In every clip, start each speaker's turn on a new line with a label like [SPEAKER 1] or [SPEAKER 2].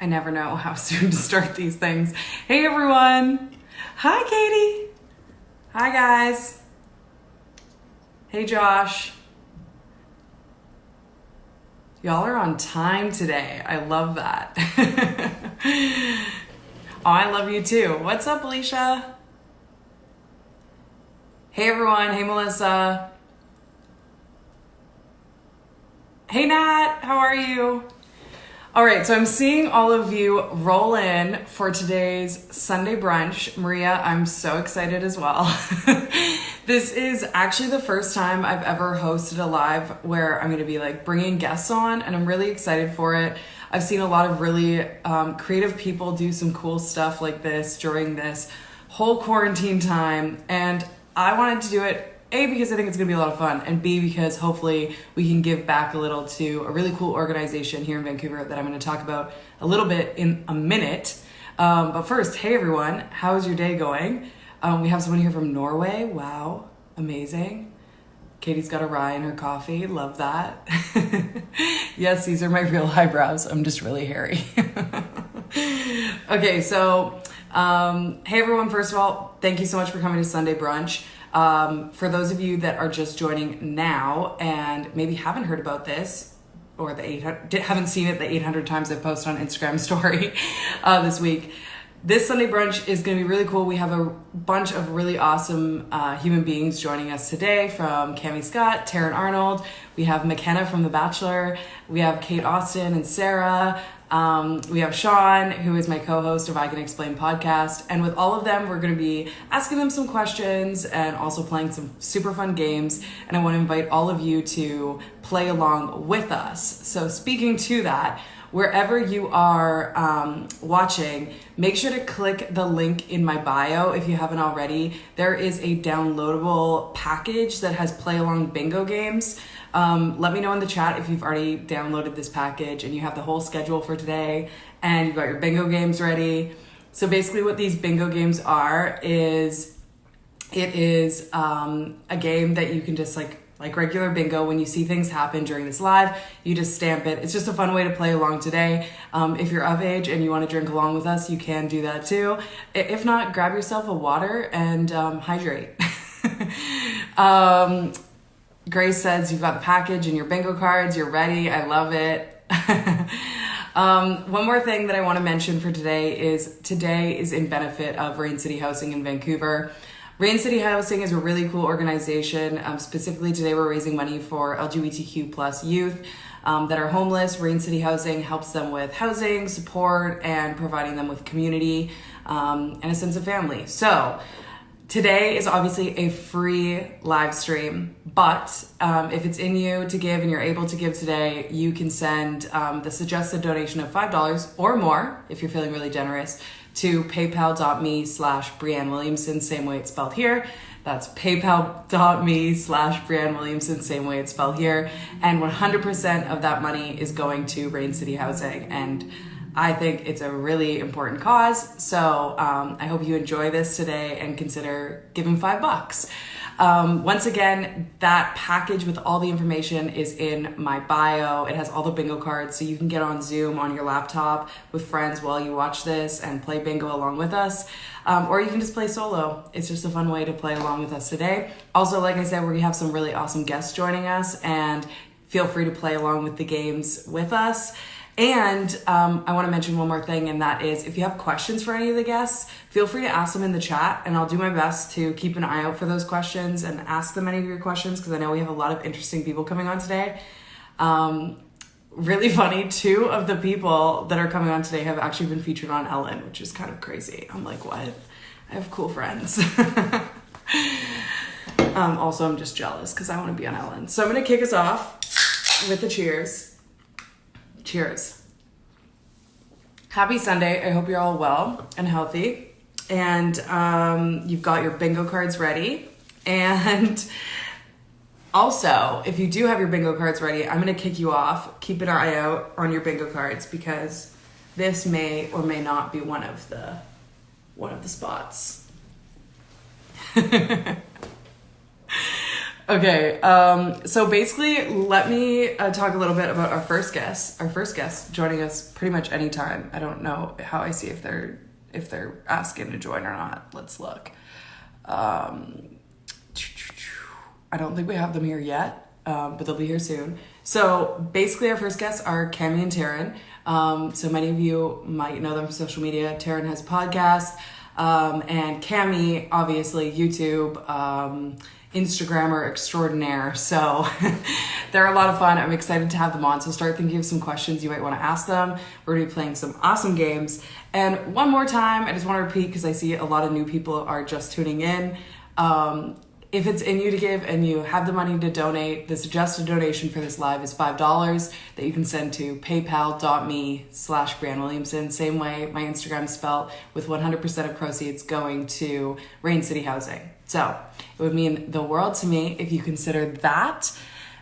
[SPEAKER 1] never know how soon to start these things. Hey everyone. Hi Katie. Hi guys. Hey Josh. Y'all are on time today. I love that. Oh, I love you too. What's up, Alicia? Hey everyone. Hey Melissa. Hey Nat. How are you? All right, so I'm seeing all of you roll in for today's Sunday brunch. Maria, I'm so excited as well. This is actually the first time I've ever hosted a live where I'm going to be like bringing guests on, and I'm really excited for it. I've seen a lot of really creative people do some cool stuff like this during this whole quarantine time, and I wanted to do it A, because I think it's gonna be a lot of fun, and B, because hopefully we can give back a little to a really cool organization here in Vancouver that I'm gonna talk about a little bit in a minute. But first, hey everyone, how's your day going? We have someone here from Norway. Wow, amazing. Katie's got a rye in her coffee, love that. Yes, these are my real eyebrows. I'm just really hairy. Okay, so hey everyone, first of all, thank you so much for coming to Sunday brunch. For those of you that are just joining now and maybe haven't heard about this or haven't seen it the 800 times I've posted on Instagram story this week, this Sunday brunch is going to be really cool. We have a bunch of really awesome human beings joining us today, from Cammie Scott, Taryn Arnold. We have McKenna from The Bachelor. We have Kate Austin and Sarah. We have Sean, who is my co-host of I Can Explain podcast. And with all of them, we're going to be asking them some questions and also playing some super fun games. And I want to invite all of you to play along with us. So speaking to that, wherever you are watching, make sure to click the link in my bio if you haven't already. There is a downloadable package that has play along bingo games. Let me know in the chat if you've already downloaded this package and you have the whole schedule for today and you've got your bingo games ready. So basically what these bingo games are is it is a game that you can just like regular bingo. When you see things happen during this live, you just stamp it. It's just a fun way to play along today. If you're of age and you want to drink along with us, you can do that too. If not, grab yourself a water and hydrate. Grace says you've got the package and your bingo cards, you're ready. I love it. One more thing that I want to mention for today is in benefit of Rain City Housing in Vancouver. Rain City Housing is a really cool organization. Specifically today we're raising money for LGBTQ plus youth that are homeless. Rain City Housing helps them with housing, support, and providing them with community and a sense of family. So today is obviously a free live stream, but if it's in you to give and you're able to give today, you can send the suggested donation of $5 or more, if you're feeling really generous, to paypal.me/Brianne Williamson, same way it's spelled here. That's paypal.me/Brianne Williamson, same way it's spelled here. And 100% of that money is going to Rain City Housing. And I think it's a really important cause. So I hope you enjoy this today and consider giving $5. Once again, that package with all the information is in my bio. It has all the bingo cards, so you can get on Zoom on your laptop with friends while you watch this and play bingo along with us. Or you can just play solo. It's just a fun way to play along with us today. Also, like I said, we have some really awesome guests joining us, and feel free to play along with the games with us. And I want to mention one more thing, and that is if you have questions for any of the guests, feel free to ask them in the chat, and I'll do my best to keep an eye out for those questions and ask them any of your questions, because I know we have a lot of interesting people coming on today. Really funny, 2 of the people that are coming on today have actually been featured on Ellen, which is kind of crazy. I'm like, what? I have cool friends. Also, I'm just jealous because I want to be on Ellen. So I'm going to kick us off with the cheers. Cheers. Happy Sunday. I hope you're all well and healthy. And you've got your bingo cards ready. And also, if you do have your bingo cards ready, I'm going to kick you off. Keep an eye out on your bingo cards, because this may or may not be one of the spots. Okay, so basically, let me talk a little bit about our first guest. Our first guest joining us pretty much anytime. I don't know how I see if they're asking to join or not. Let's look. I don't think we have them here yet, but they'll be here soon. So basically, our first guests are Cammie and Taryn. So many of you might know them from social media. Taryn has a podcast, and Cammie, obviously, YouTube. Instagrammer extraordinaire. So they're a lot of fun. I'm excited to have them on. So start thinking of some questions you might want to ask them. We're going to be playing some awesome games. And one more time, I just want to repeat because I see a lot of new people are just tuning in. If it's in you to give and you have the money to donate, the suggested donation for this live is $5 that you can send to paypal.me/Brianne Williamson. Same way my Instagram is spelled, with 100% of proceeds going to Rain City Housing. So it would mean the world to me if you consider that.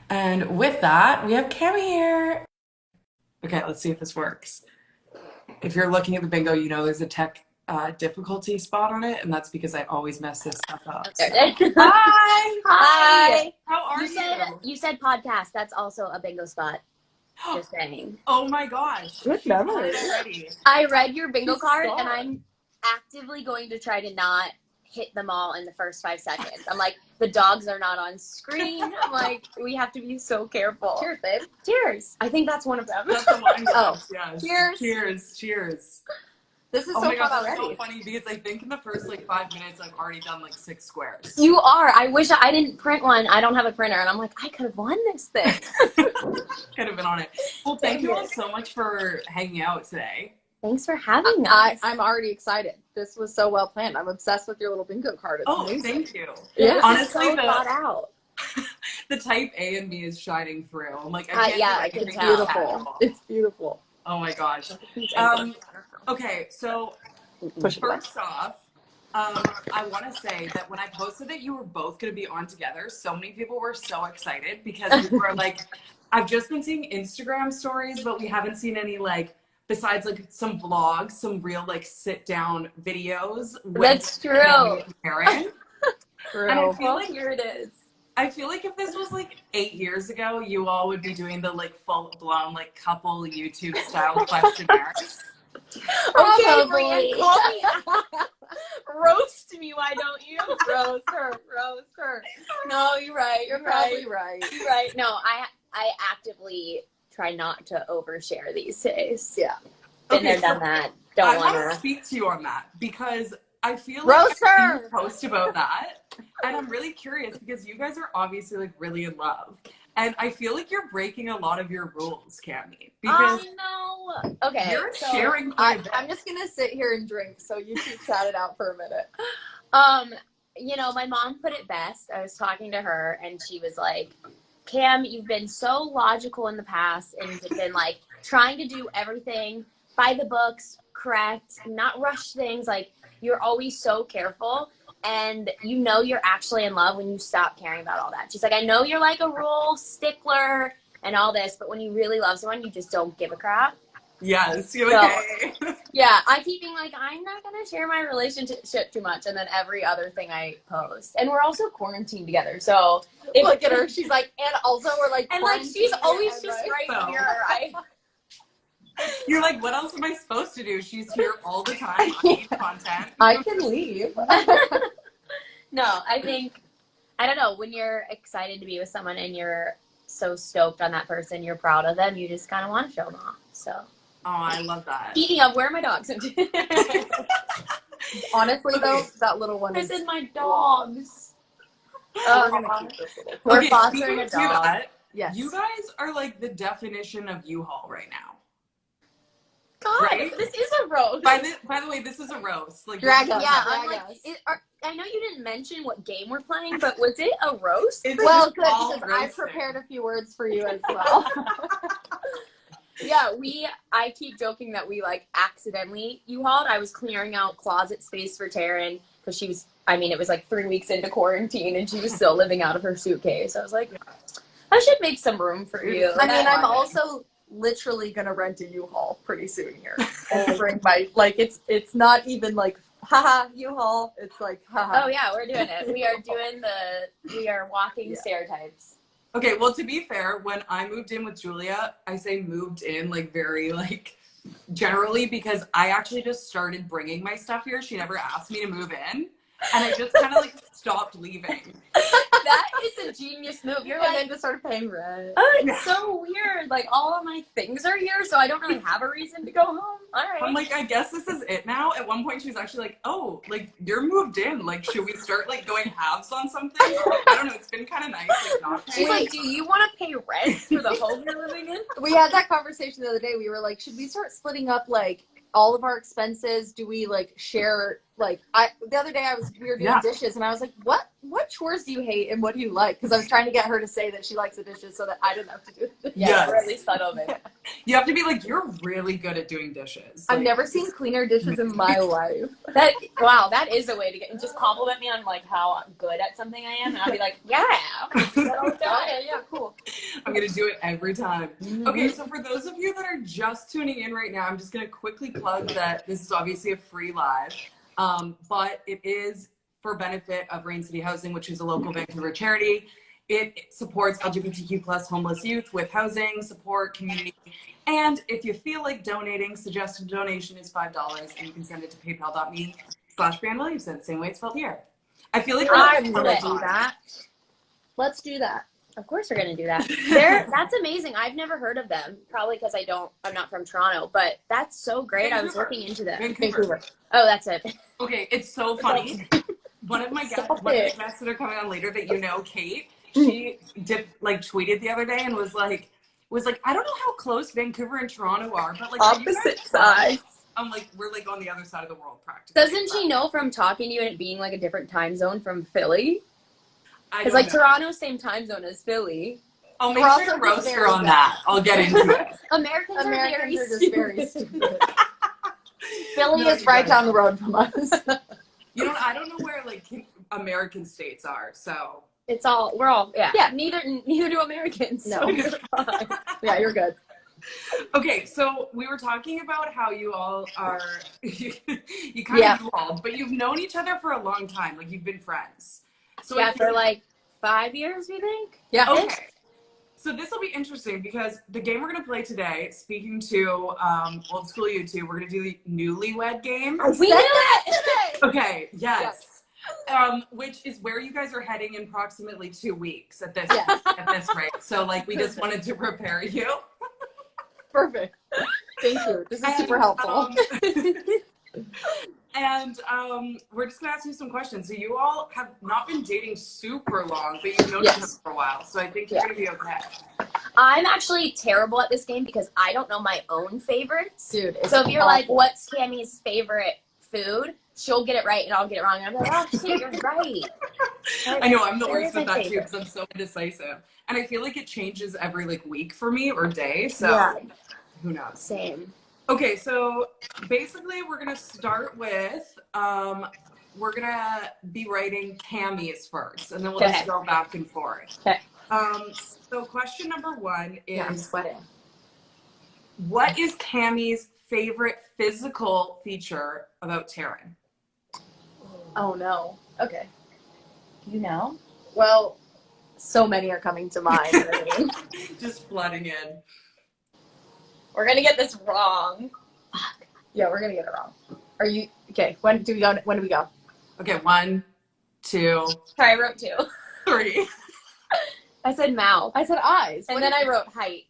[SPEAKER 1] And with that, we have Cammie here. Okay, let's see if this works. If you're looking at the bingo, you know there's a tech difficulty spot on it, and that's because I always mess this stuff up. So. Hi!
[SPEAKER 2] Hi!
[SPEAKER 1] How are you?
[SPEAKER 2] You said podcast. That's also a bingo spot. Just saying.
[SPEAKER 1] Oh my gosh.
[SPEAKER 3] Good memory.
[SPEAKER 2] I read your bingo card, and I'm actively going to try to not hit them all in the first 5 seconds. I'm like, the dogs are not on screen. I'm like, we have to be so careful.
[SPEAKER 3] Cheers, babe.
[SPEAKER 2] Cheers. I think that's one of them.
[SPEAKER 1] That's the one.
[SPEAKER 2] Oh,
[SPEAKER 1] yes.
[SPEAKER 2] Cheers.
[SPEAKER 1] Cheers. Cheers.
[SPEAKER 3] This is
[SPEAKER 1] Oh
[SPEAKER 3] so
[SPEAKER 1] my
[SPEAKER 3] fun
[SPEAKER 1] God, that's
[SPEAKER 3] already.
[SPEAKER 1] so funny because I think in the first 5 minutes I've already done 6 squares.
[SPEAKER 2] You are. I wish I didn't print one. I don't have a printer, and I'm like, I could have won this thing.
[SPEAKER 1] Could have been on it. Well, thank you all so much for hanging out today.
[SPEAKER 2] Thanks for having us.
[SPEAKER 3] I'm already excited. This was so well planned. I'm obsessed with your little bingo card. It's amazing.
[SPEAKER 1] Thank you.
[SPEAKER 3] Yeah.
[SPEAKER 1] Honestly,
[SPEAKER 2] so thought out.
[SPEAKER 1] the type A in me is shining through. I'm like,
[SPEAKER 2] I can
[SPEAKER 3] It's
[SPEAKER 2] tell.
[SPEAKER 3] beautiful. It's beautiful.
[SPEAKER 1] Oh my gosh. Okay, so first off, I want to say that when I posted that you were both going to be on together, so many people were so excited because we were like, I've just been seeing Instagram stories, but we haven't seen any besides some vlogs, some real sit down videos.
[SPEAKER 2] That's true.
[SPEAKER 1] Cammie and Taryn.
[SPEAKER 3] True.
[SPEAKER 1] And I feel
[SPEAKER 2] Here it is.
[SPEAKER 1] I feel like if this was 8 years ago, you all would be doing the full blown couple YouTube style questionnaires.
[SPEAKER 2] Okay,
[SPEAKER 3] Probably.
[SPEAKER 2] Brianne, call me. Roast me, why don't you?
[SPEAKER 3] Roast her.
[SPEAKER 2] No, you're right.
[SPEAKER 3] You're probably right.
[SPEAKER 2] You're right. No, I actively try not to overshare these days.
[SPEAKER 3] Yeah.
[SPEAKER 2] Been
[SPEAKER 1] Okay,
[SPEAKER 2] there, done
[SPEAKER 1] so
[SPEAKER 2] that.
[SPEAKER 1] I
[SPEAKER 2] Don't
[SPEAKER 1] want
[SPEAKER 2] want
[SPEAKER 1] to
[SPEAKER 2] to.
[SPEAKER 1] speak to you on that because I feel
[SPEAKER 3] Roast
[SPEAKER 1] like
[SPEAKER 3] her!
[SPEAKER 1] you post about that, and I'm really curious because you guys are obviously really in love, and I feel like you're breaking a lot of your rules, Cammie, because
[SPEAKER 2] No. Okay.
[SPEAKER 1] you're
[SPEAKER 2] so,
[SPEAKER 1] sharing quite a bit.
[SPEAKER 3] I'm just gonna sit here and drink, so you two chat it out for a minute.
[SPEAKER 2] My mom put it best. I was talking to her, and she was like, Cam, you've been so logical in the past, and you've been trying to do everything by the books, correct, not rush things. You're always so careful, and you're actually in love when you stop caring about all that. She's like, I know you're a rule stickler and all this, but when you really love someone, you just don't give a crap.
[SPEAKER 1] Yes, you're
[SPEAKER 2] So-
[SPEAKER 1] okay.
[SPEAKER 2] Yeah, I keep being I'm not going to share my relationship too much, and then every other thing I post. And we're also quarantined together, so
[SPEAKER 3] Look at her. She's like, and also we're
[SPEAKER 2] and
[SPEAKER 3] quarantined
[SPEAKER 2] she's always
[SPEAKER 3] and,
[SPEAKER 2] just
[SPEAKER 3] right?
[SPEAKER 2] right
[SPEAKER 1] So-
[SPEAKER 2] here.
[SPEAKER 1] You're like, what else am I supposed to do? She's here all the time. I need content.
[SPEAKER 3] I can leave.
[SPEAKER 2] No, I don't know, when you're excited to be with someone and you're so stoked on that person, you're proud of them, you just kind of want to show them off. So,
[SPEAKER 1] Oh, I love that.
[SPEAKER 2] speaking of, where are my dogs?
[SPEAKER 3] Honestly, though, that little one
[SPEAKER 2] I
[SPEAKER 3] is.
[SPEAKER 2] said my dogs.
[SPEAKER 3] We're gonna keep this little.
[SPEAKER 2] We're
[SPEAKER 1] Okay,
[SPEAKER 2] fostering
[SPEAKER 1] speaking
[SPEAKER 2] a
[SPEAKER 1] to
[SPEAKER 2] dog.
[SPEAKER 1] that,
[SPEAKER 3] Yes.
[SPEAKER 1] you guys are the definition of U-Haul right now.
[SPEAKER 2] God,
[SPEAKER 1] Right?
[SPEAKER 2] this is a roast.
[SPEAKER 1] By the way, this is a roast.
[SPEAKER 3] Drag us.
[SPEAKER 2] Yeah,
[SPEAKER 3] Drag
[SPEAKER 2] I'm like,
[SPEAKER 3] us.
[SPEAKER 2] I know you didn't mention what game we're playing, but was it a roast?
[SPEAKER 1] It's
[SPEAKER 3] Well,
[SPEAKER 1] just
[SPEAKER 3] good,
[SPEAKER 1] all
[SPEAKER 3] because I
[SPEAKER 1] roasting.
[SPEAKER 3] prepared a few words for you as well.
[SPEAKER 2] Yeah, I keep joking that we accidentally U-Hauled. I was clearing out closet space for Taryn because it was 3 weeks into quarantine and she was still living out of her suitcase. I was like, I should make some room for you.
[SPEAKER 3] I mean, I'm also literally gonna rent a U-Haul pretty soon here and bring my it's not even haha, U-Haul. It's like, haha.
[SPEAKER 2] Oh yeah, we're doing it. We are walking stereotypes.
[SPEAKER 1] Okay, well, to be fair, when I moved in with Julia, I say moved in like very like generally because I actually just started bringing my stuff here. She never asked me to move in, and I just kind of like stopped leaving.
[SPEAKER 2] That is a genius move. You're
[SPEAKER 3] And
[SPEAKER 2] like,
[SPEAKER 3] then just started paying rent.
[SPEAKER 2] oh, it's so weird. Like all of my things are here, so I don't really have a reason to go home. All right.
[SPEAKER 1] I'm like, I guess this is it now. At one point, she was actually like, "Oh, like you're moved in. Like, should we start like going halves on something?" So, like, I don't know. It's been kind of nice. Like, not
[SPEAKER 2] She's
[SPEAKER 1] paying.
[SPEAKER 2] like, do you want to pay rent for the home you're living in?
[SPEAKER 3] We had that conversation the other day. We were like, should we start splitting up like all of our expenses? Do we like share like the other day we were doing dishes and I was like, what chores do you hate and what do you like? Because I was trying to get her to say that she likes the dishes so that I didn't have to do it.
[SPEAKER 2] Yeah,
[SPEAKER 1] Yes.
[SPEAKER 2] or at least settle it.
[SPEAKER 1] You have to be like, you're really good at doing dishes.
[SPEAKER 3] I've
[SPEAKER 1] Like,
[SPEAKER 3] never seen cleaner dishes in my life.
[SPEAKER 2] That is a way to get, just compliment me on like how good at something I am, and I'll be like, yeah.
[SPEAKER 3] Yeah, cool.
[SPEAKER 1] I'm gonna do it every time.
[SPEAKER 2] Mm-hmm.
[SPEAKER 1] Okay, so for those of you that are just tuning in right now, I'm just gonna quickly plug that this is obviously a free live, but it is for benefit of Rain City Housing, which is a local Vancouver charity. It supports LGBTQ plus homeless youth with housing, support, community. And if you feel like donating, suggested donation is $5 and you can send it to paypal.me/BrianneWilliamson, same way it's spelled here. I feel like
[SPEAKER 3] I'm gonna do that. Let's do that.
[SPEAKER 2] Of course we're gonna do that. That's amazing. I've never heard of them. Probably because I'm not from Toronto, but that's so great.
[SPEAKER 1] Vancouver.
[SPEAKER 2] I was looking into them.
[SPEAKER 1] Vancouver.
[SPEAKER 2] Oh, that's it.
[SPEAKER 1] Okay, it's so funny. One of my guests that are coming on later that you know, Kate, she tweeted the other day and was like, I don't know how close Vancouver and Toronto are, but like
[SPEAKER 3] opposite sides.
[SPEAKER 1] I'm like, we're like on the other side of the world practically.
[SPEAKER 2] Doesn't she know from talking to you and it being like a different time zone from Philly?
[SPEAKER 1] Because
[SPEAKER 2] like Toronto's same time zone as Philly.
[SPEAKER 1] I'll make sure to roast her on that. I'll get into it.
[SPEAKER 2] Americans are just
[SPEAKER 3] very stupid. Philly is right down the road from us.
[SPEAKER 1] I don't know where like American states are, so
[SPEAKER 2] we're all neither do Americans.
[SPEAKER 3] No.
[SPEAKER 2] So you're fine.
[SPEAKER 3] Yeah, you're good.
[SPEAKER 1] Okay, so we were talking about how you all are you kind of evolved, but you've known each other for a long time. Like you've been friends. So
[SPEAKER 2] for like 5 years, we think.
[SPEAKER 3] Yeah.
[SPEAKER 1] Okay. So this will be interesting because the game we're going to play today, speaking to old school YouTube, we're going to do the newlywed game.
[SPEAKER 2] We knew that today.
[SPEAKER 1] Okay, yes. Which is where you guys are heading in approximately 2 weeks at this rate. So like we just wanted to prepare you.
[SPEAKER 3] Perfect. Thank you. This is super helpful.
[SPEAKER 1] And we're just gonna ask you some questions. So you all have not been dating super long, but you've known each other for a while. So I think you're gonna be okay.
[SPEAKER 2] I'm actually terrible at this game because I don't know my own favorites.
[SPEAKER 3] Dude,
[SPEAKER 2] so if you're like, what's Cammie's favorite food? She'll get it right and I'll get it wrong. And I'm like, oh shit, you're right.
[SPEAKER 1] I know, I'm the worst at that too because I'm so indecisive. And I feel like it changes every like week for me or day. So who knows?
[SPEAKER 2] Same.
[SPEAKER 1] Okay, so basically we're gonna start with we're gonna be writing Cammie's first, and then we'll just go back and forth.
[SPEAKER 2] Okay.
[SPEAKER 1] So question number 1 is
[SPEAKER 3] I'm sweating.
[SPEAKER 1] What is Cammie's favorite physical feature about Taryn?
[SPEAKER 3] Oh no. Okay.
[SPEAKER 2] You know?
[SPEAKER 3] Well, so many are coming to mind.
[SPEAKER 1] Just flooding in.
[SPEAKER 2] We're gonna get this wrong.
[SPEAKER 3] Yeah, we're gonna get it wrong. Are you okay? When do we go? When do we go?
[SPEAKER 1] Okay, 1, 2.
[SPEAKER 2] Sorry, I wrote 2.
[SPEAKER 1] 3.
[SPEAKER 2] I said mouth.
[SPEAKER 3] I said eyes.
[SPEAKER 2] And then I wrote height.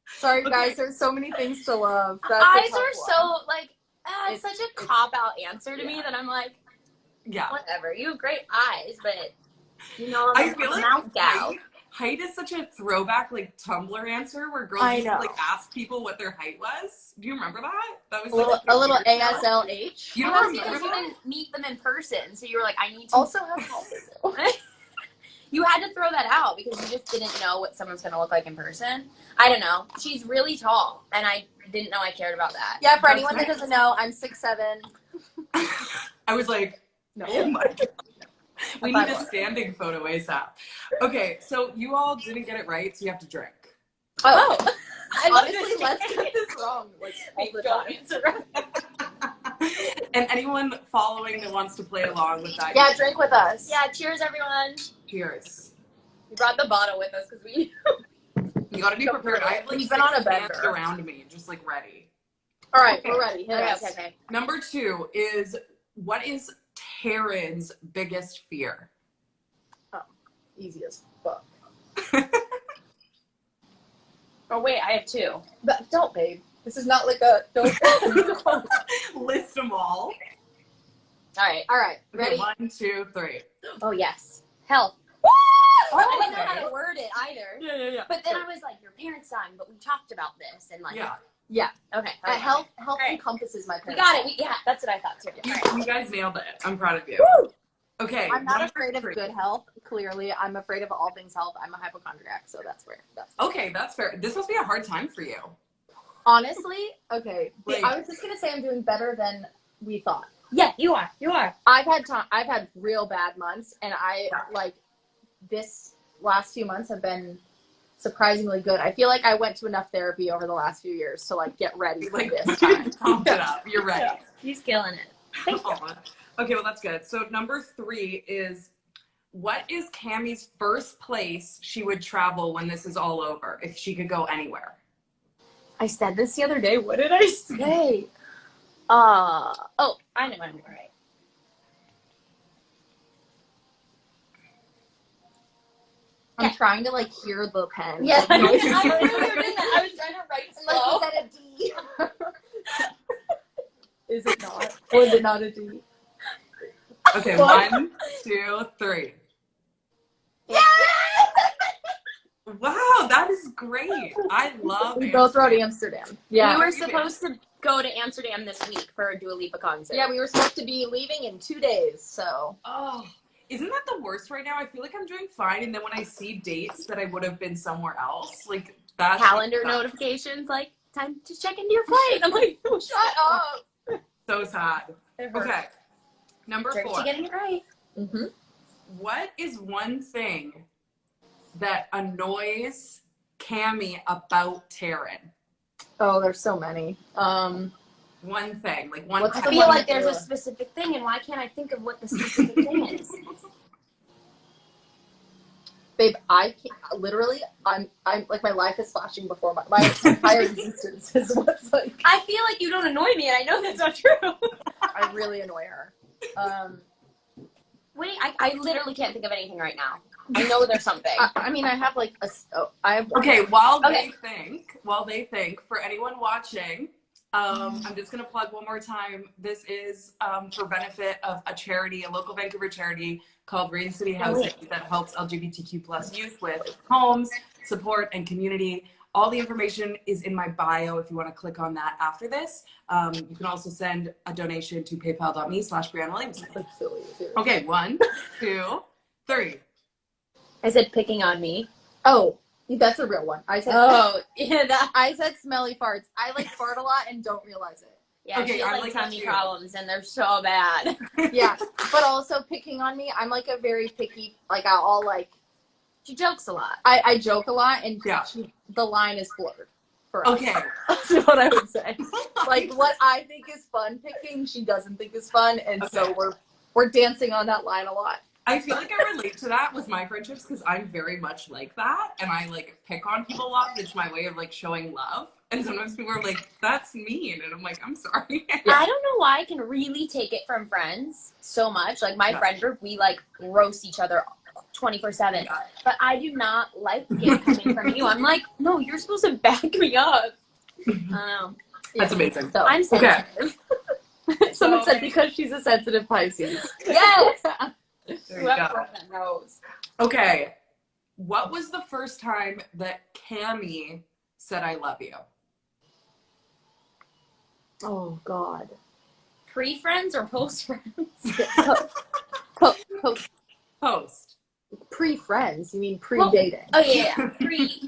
[SPEAKER 3] Sorry, guys. There's so many things to love. That's
[SPEAKER 2] Eyes are so like it's such a cop out answer to me that I'm like, whatever. You have great eyes, but
[SPEAKER 1] I feel like
[SPEAKER 2] mouth gal.
[SPEAKER 1] Height is such a throwback, like Tumblr answer where girls used to like ask people what their height was. Do you remember that? That was
[SPEAKER 3] a little ASLH.
[SPEAKER 2] You don't even meet them in person, so you were like, I need to.
[SPEAKER 3] Also, how tall is it?
[SPEAKER 2] You had to throw that out because you just didn't know what someone's gonna look like in person. I don't know. She's really tall, and I didn't know I cared about that.
[SPEAKER 3] Yeah, for anyone that doesn't know, I'm 6'7".
[SPEAKER 1] I was like,
[SPEAKER 3] no.
[SPEAKER 1] Oh my God. We need a standing photo ASAP. Okay, so you all didn't get it right, so you have to drink.
[SPEAKER 2] Oh.
[SPEAKER 3] Honestly, let's get this wrong. Like, all the
[SPEAKER 2] Don't
[SPEAKER 3] time.
[SPEAKER 2] answer right.
[SPEAKER 1] And anyone following that wants to play along with that.
[SPEAKER 3] Yeah, drink with us.
[SPEAKER 2] Yeah, cheers, everyone.
[SPEAKER 1] Cheers.
[SPEAKER 2] We brought the bottle with us because we.
[SPEAKER 1] You gotta be prepared. I have like
[SPEAKER 3] We've
[SPEAKER 1] 6
[SPEAKER 3] been on a
[SPEAKER 1] cans
[SPEAKER 3] bender.
[SPEAKER 1] around me, just like ready.
[SPEAKER 3] All right,
[SPEAKER 1] Okay.
[SPEAKER 3] we're ready. Hit us.
[SPEAKER 2] Okay.
[SPEAKER 1] Number 2 is, what is Taryn's biggest fear?
[SPEAKER 3] Easy as fuck.
[SPEAKER 2] Oh wait, I have 2.
[SPEAKER 3] But don't, babe. This is not like a don't.
[SPEAKER 1] List them all.
[SPEAKER 2] All right.
[SPEAKER 3] All right,
[SPEAKER 1] Okay,
[SPEAKER 3] ready?
[SPEAKER 1] 1, 2, 3.
[SPEAKER 2] Oh yes. Health.
[SPEAKER 1] Oh,
[SPEAKER 2] I didn't know
[SPEAKER 1] okay.
[SPEAKER 2] how to word it either.
[SPEAKER 1] Yeah.
[SPEAKER 2] But then I was like, your parents dying, but we talked about this and like.
[SPEAKER 1] Yeah.
[SPEAKER 2] Okay.
[SPEAKER 3] Health
[SPEAKER 2] Alright.
[SPEAKER 3] encompasses my
[SPEAKER 2] We
[SPEAKER 3] parents.
[SPEAKER 2] got it. Yeah, that's what I thought too.
[SPEAKER 1] You,
[SPEAKER 2] All right.
[SPEAKER 1] you guys nailed it. I'm proud of you.
[SPEAKER 3] Woo!
[SPEAKER 1] Okay.
[SPEAKER 3] I'm not
[SPEAKER 1] number
[SPEAKER 3] afraid of
[SPEAKER 1] 3.
[SPEAKER 3] good health. Clearly, I'm afraid of all things health. I'm a hypochondriac, so that's where.
[SPEAKER 1] Okay, that's fair. This must be a hard time for you.
[SPEAKER 3] Honestly, okay.
[SPEAKER 1] Like-
[SPEAKER 3] I was just gonna say I'm doing better than we thought.
[SPEAKER 2] Yeah, you are. You are.
[SPEAKER 3] I've had real bad months, and this last few months have been surprisingly good. I feel like I went to enough therapy over the last few years to like get ready for
[SPEAKER 1] Like,
[SPEAKER 3] this time.
[SPEAKER 1] pump it up. You're ready.
[SPEAKER 2] He's killing it. Thank you.
[SPEAKER 1] Aw. Okay, well, that's good. So number 3 is, what is Cammie's first place she would travel when this is all over, if she could go anywhere?
[SPEAKER 2] I said this the other day. What did I say? Oh, I know what I'm doing right.
[SPEAKER 3] I'm trying to like hear the pen.
[SPEAKER 2] Yeah, I
[SPEAKER 3] Like,
[SPEAKER 2] knew you were doing that. I was trying to write
[SPEAKER 3] I'm like,
[SPEAKER 2] slow.
[SPEAKER 3] is that a D? Is it not? Or is it not a D?
[SPEAKER 1] Okay,
[SPEAKER 3] What?
[SPEAKER 1] 1, 2, 3.
[SPEAKER 3] Yeah!
[SPEAKER 1] Wow, that is great. I love
[SPEAKER 3] We
[SPEAKER 1] it.
[SPEAKER 3] both wrote Amsterdam. Yeah.
[SPEAKER 2] We were supposed to go to Amsterdam this week for a Dua Lipa concert.
[SPEAKER 3] Yeah, we were supposed to be leaving in 2 days, so.
[SPEAKER 1] Oh, isn't that the worst right now? I feel like I'm doing fine, and then when I see dates that I would have been somewhere else, like that
[SPEAKER 2] Calendar notifications, like, time to check into your flight. I'm like, oh,
[SPEAKER 3] Shut up!
[SPEAKER 1] So sad. Okay, number
[SPEAKER 2] Drink
[SPEAKER 1] 4.
[SPEAKER 2] to getting it right.
[SPEAKER 3] Mm-hmm.
[SPEAKER 1] What is one thing that annoys Cammie about Taryn?
[SPEAKER 3] Oh, there's so many.
[SPEAKER 1] One thing, like one.
[SPEAKER 3] What's
[SPEAKER 2] I
[SPEAKER 3] the
[SPEAKER 2] feel
[SPEAKER 3] one
[SPEAKER 2] like
[SPEAKER 3] that
[SPEAKER 2] there's
[SPEAKER 3] you-
[SPEAKER 2] a specific thing, and why can't I think of what the specific thing is?
[SPEAKER 3] Babe, I can't, literally, I'm like, my life is flashing before my entire existence is what's like,
[SPEAKER 2] I feel like you don't annoy me, and I know that's not true.
[SPEAKER 3] I really annoy her.
[SPEAKER 2] Wait, I literally can't think of anything right now. I know there's something.
[SPEAKER 3] I mean, I have like I have.
[SPEAKER 1] Okay, while
[SPEAKER 2] Okay.
[SPEAKER 1] they think, for anyone watching, I'm just gonna plug one more time. This is for benefit of a charity, a local Vancouver charity called Rain City Housing that helps LGBTQ plus youth with homes, support, and community. All the information is in my bio if you want to click on that after this. You can also send a donation to paypal.me/Brianna Williamson. Okay, 1, 2, 3.
[SPEAKER 2] I said picking on me.
[SPEAKER 3] Oh, that's a real one. I said.
[SPEAKER 2] Yeah, that.
[SPEAKER 3] I said smelly farts. I like fart a lot and don't realize it.
[SPEAKER 2] Yeah,
[SPEAKER 1] Okay,
[SPEAKER 2] she has
[SPEAKER 1] I'm
[SPEAKER 2] like
[SPEAKER 1] like
[SPEAKER 2] tummy
[SPEAKER 1] you.
[SPEAKER 2] problems, and they're so bad.
[SPEAKER 3] Yeah, but also picking on me. I'm like a very picky. Like I'll like.
[SPEAKER 2] She jokes a lot.
[SPEAKER 3] I joke a lot, and
[SPEAKER 1] Yeah.
[SPEAKER 3] the line is blurred. For us.
[SPEAKER 1] Okay.
[SPEAKER 3] That's what I would say. Like what I think is fun picking, she doesn't think is fun, and so
[SPEAKER 1] Okay.
[SPEAKER 3] we're dancing on that line a lot.
[SPEAKER 1] I feel like I relate to that with my friendships because I'm very much like that, and I like pick on people a lot. It's my way of like showing love, and sometimes people are like, "That's mean," and I'm like, "I'm sorry."
[SPEAKER 2] I don't know why I can really take it from friends so much. Like my
[SPEAKER 1] Yeah.
[SPEAKER 2] friend group, we like roast each other 24/7. But I do not like it coming from you. I'm like, no, you're supposed to back me up.
[SPEAKER 1] That's amazing.
[SPEAKER 3] So
[SPEAKER 2] I'm
[SPEAKER 1] Okay.
[SPEAKER 2] sensitive.
[SPEAKER 3] someone said because she's a sensitive Pisces.
[SPEAKER 2] Yes.
[SPEAKER 1] There you
[SPEAKER 2] Whoever
[SPEAKER 1] go.
[SPEAKER 2] wrote that knows.
[SPEAKER 1] Okay. What was the first time that Cammie said "I love you"?
[SPEAKER 3] Oh God.
[SPEAKER 2] Pre-friends or post-friends?
[SPEAKER 1] Post.
[SPEAKER 3] Pre-friends? You mean pre-dating?
[SPEAKER 2] Oh yeah, yeah.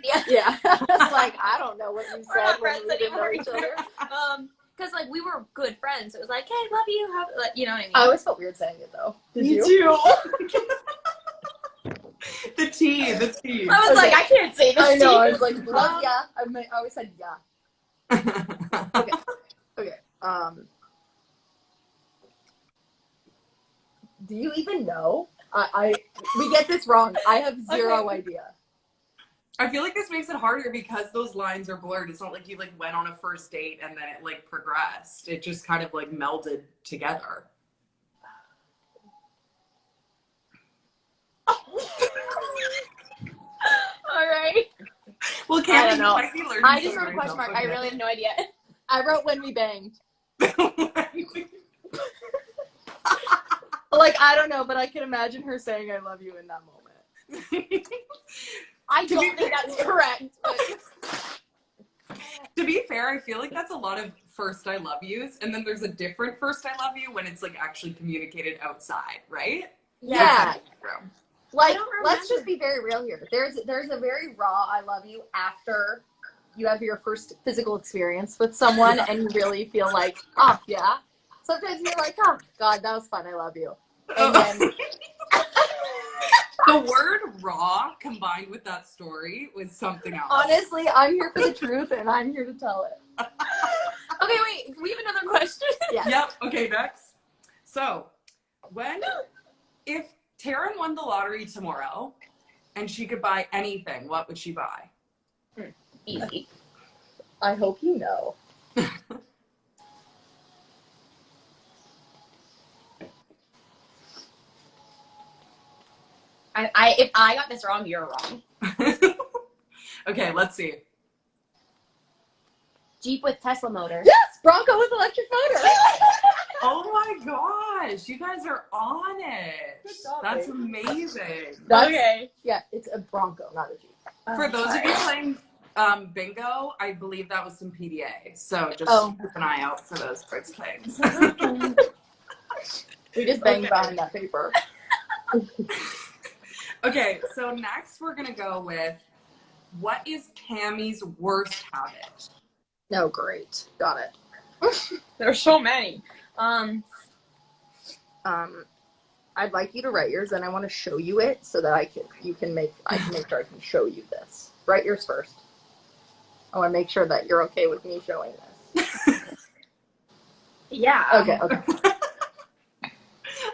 [SPEAKER 2] Yeah.
[SPEAKER 3] Yeah. It's like I don't know what you
[SPEAKER 2] We're not
[SPEAKER 3] said when
[SPEAKER 2] friends
[SPEAKER 3] we didn't know
[SPEAKER 2] anymore.
[SPEAKER 3] each other.
[SPEAKER 2] Because like we were good friends. It was like, hey, love you. You know what I mean?
[SPEAKER 3] I always felt weird saying it though. Did
[SPEAKER 1] Me
[SPEAKER 3] you?
[SPEAKER 1] too. The tea.
[SPEAKER 2] I was like, I can't say this.
[SPEAKER 3] I know. I was
[SPEAKER 2] Steve.
[SPEAKER 3] like, love ya. I always said yeah. Okay. Do you even know? We get this wrong. I have zero idea.
[SPEAKER 1] I feel like this makes it harder because those lines are blurred. It's not like you like went on a first date and then it like progressed. It just kind of like melded together.
[SPEAKER 2] All right.
[SPEAKER 1] Well,
[SPEAKER 2] I
[SPEAKER 1] Cammie,
[SPEAKER 2] don't know.
[SPEAKER 1] might be learning
[SPEAKER 2] I just
[SPEAKER 1] something
[SPEAKER 2] wrote a
[SPEAKER 1] right
[SPEAKER 2] question
[SPEAKER 1] now.
[SPEAKER 2] mark. I really have no idea.
[SPEAKER 3] I wrote when we banged.
[SPEAKER 1] Okay.
[SPEAKER 3] Like, I don't know, but I can imagine her saying I love you in that moment.
[SPEAKER 2] I don't think that's correct. But...
[SPEAKER 1] To be fair, I feel like that's a lot of first I love yous, and then there's a different first I love you when it's like actually communicated outside, right?
[SPEAKER 3] Yeah. Like,
[SPEAKER 2] I don't
[SPEAKER 3] let's just
[SPEAKER 2] remember.
[SPEAKER 3] be very real here. There's a very raw I love you after you have your first physical experience with someone and you really feel like, oh yeah. Sometimes you're like, oh God, that was fun, I love you. And then
[SPEAKER 1] The word raw combined with that story was something else.
[SPEAKER 3] honestly, I'm here for the truth and I'm here to tell it.
[SPEAKER 2] Okay, wait. We have another question.
[SPEAKER 3] Yeah.
[SPEAKER 1] Yep. Okay, next. So, if Taryn won the lottery tomorrow and she could buy anything, what would she buy?
[SPEAKER 2] Easy.
[SPEAKER 3] I hope you know.
[SPEAKER 2] If I got this wrong, you're wrong.
[SPEAKER 1] Okay, let's see.
[SPEAKER 2] Jeep with Tesla motor.
[SPEAKER 3] Yes, Bronco with electric motor.
[SPEAKER 1] Oh my gosh, you guys are on it.
[SPEAKER 3] Good job,
[SPEAKER 1] That's
[SPEAKER 3] babe.
[SPEAKER 1] amazing.
[SPEAKER 2] Okay.
[SPEAKER 3] Yeah, it's a Bronco, not a Jeep.
[SPEAKER 1] For those of
[SPEAKER 2] sorry.
[SPEAKER 1] you playing bingo, I believe that was some PDA. So just keep an eye out for those sorts of things.
[SPEAKER 3] We just banged
[SPEAKER 1] Okay.
[SPEAKER 3] behind that paper.
[SPEAKER 1] Okay, so next we're gonna go with what is Cammie's worst habit?
[SPEAKER 3] No, great. Got it.
[SPEAKER 2] There's so many.
[SPEAKER 3] I'd like you to write yours, and I want to show you it so that I can make sure I can show you this. Write yours first. I want to make sure that you're okay with me showing this.
[SPEAKER 2] Yeah.
[SPEAKER 3] Okay.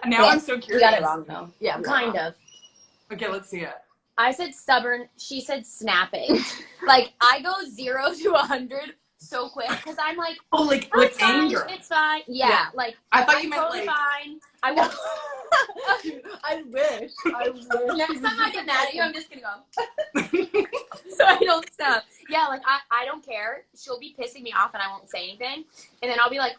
[SPEAKER 1] Now
[SPEAKER 2] Yeah,
[SPEAKER 1] I'm so
[SPEAKER 2] You
[SPEAKER 1] curious.
[SPEAKER 2] got it wrong though.
[SPEAKER 3] Yeah.
[SPEAKER 2] Kind of.
[SPEAKER 1] Okay, let's see it.
[SPEAKER 2] I said stubborn. She said snapping. Like I go 0 to 100 so quick because I'm like,
[SPEAKER 1] Oh, like
[SPEAKER 2] oh,
[SPEAKER 1] with
[SPEAKER 2] it's fine.
[SPEAKER 1] anger.
[SPEAKER 2] It's fine. Yeah.
[SPEAKER 3] Yeah.
[SPEAKER 2] Like
[SPEAKER 1] I thought
[SPEAKER 2] I'm
[SPEAKER 1] you meant
[SPEAKER 2] totally
[SPEAKER 1] like
[SPEAKER 2] fine. I won't.
[SPEAKER 3] I wish.
[SPEAKER 2] Next time I get mad at you, I'm just gonna go. So I don't snap. Yeah, like I don't care. She'll be pissing me off and I won't say anything, and then I'll be like,